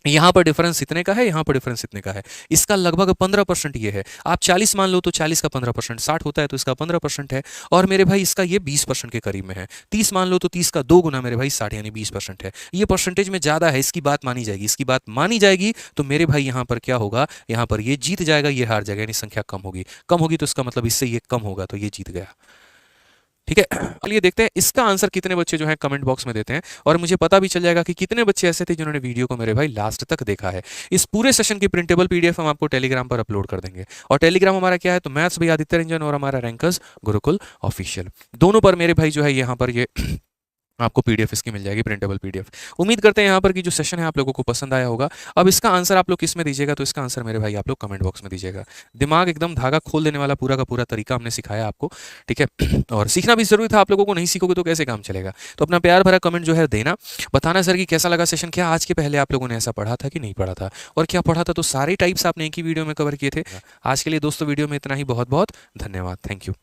यहाँ पर डिफरेंस इतने का है, यहाँ पर डिफरेंस इतने का है। इसका लगभग 15% ये है। आप 40 मान लो तो 40 का 15%, 60 होता है तो इसका 15% है। और मेरे भाई इसका ये 20% के करीब में है। 30 मान लो तो 30 का 2 गुना मेरे भाई 60 यानी 20% है। ये परसेंटेज में ज़्यादा है, इसकी बात मानी जाएगी। इसकी बात मानी जाएगी तो मेरे भाई यहाँ पर क्या होगा, यहाँ पर ये जीत जाएगा, ये हार जाएगा, यानी संख्या कम होगी। कम होगी तो इसका मतलब इससे ये कम होगा, तो ये जीत गया। ठीक है, चलिए देखते हैं इसका आंसर कितने बच्चे जो है कमेंट बॉक्स में देते हैं, और मुझे पता भी चल जाएगा कि कितने बच्चे ऐसे थे जिन्होंने वीडियो को मेरे भाई लास्ट तक देखा है। इस पूरे सेशन की प्रिंटेबल पीडीएफ हम आपको टेलीग्राम पर अपलोड कर देंगे। और टेलीग्राम हमारा क्या है, तो मैथ्स भाई आदित्य रंजन और हमारा रैंकर्स गुरुकुल ऑफिशियल, दोनों पर मेरे भाई जो है यहाँ पर ये आपको पीडीएफ इसकी मिल जाएगी, प्रिंटेबल पीडीएफ। उम्मीद करते हैं यहाँ पर की जो सेशन है आप लोगों को पसंद आया होगा। अब इसका आंसर आप लोग किस में दीजिएगा, तो इसका आंसर मेरे भाई आप लोग कमेंट बॉक्स में दीजिएगा। दिमाग एकदम धागा खोल देने वाला पूरा का पूरा तरीका हमने सिखाया आपको, ठीक है। और सीखना भी जरूरी था आप लोगों को, नहीं सीखोगे तो कैसे काम चलेगा। तो अपना प्यार भरा कमेंट जो है देना, बताना सर कि कैसा लगा सेशन। क्या आज के पहले आप लोगों ने ऐसा पढ़ा था कि नहीं पढ़ा था, और क्या पढ़ा था तो सारे टाइप्स आपने एक ही वीडियो में कवर किए थे। आज के लिए दोस्तों वीडियो में इतना ही, बहुत बहुत धन्यवाद, थैंक यू।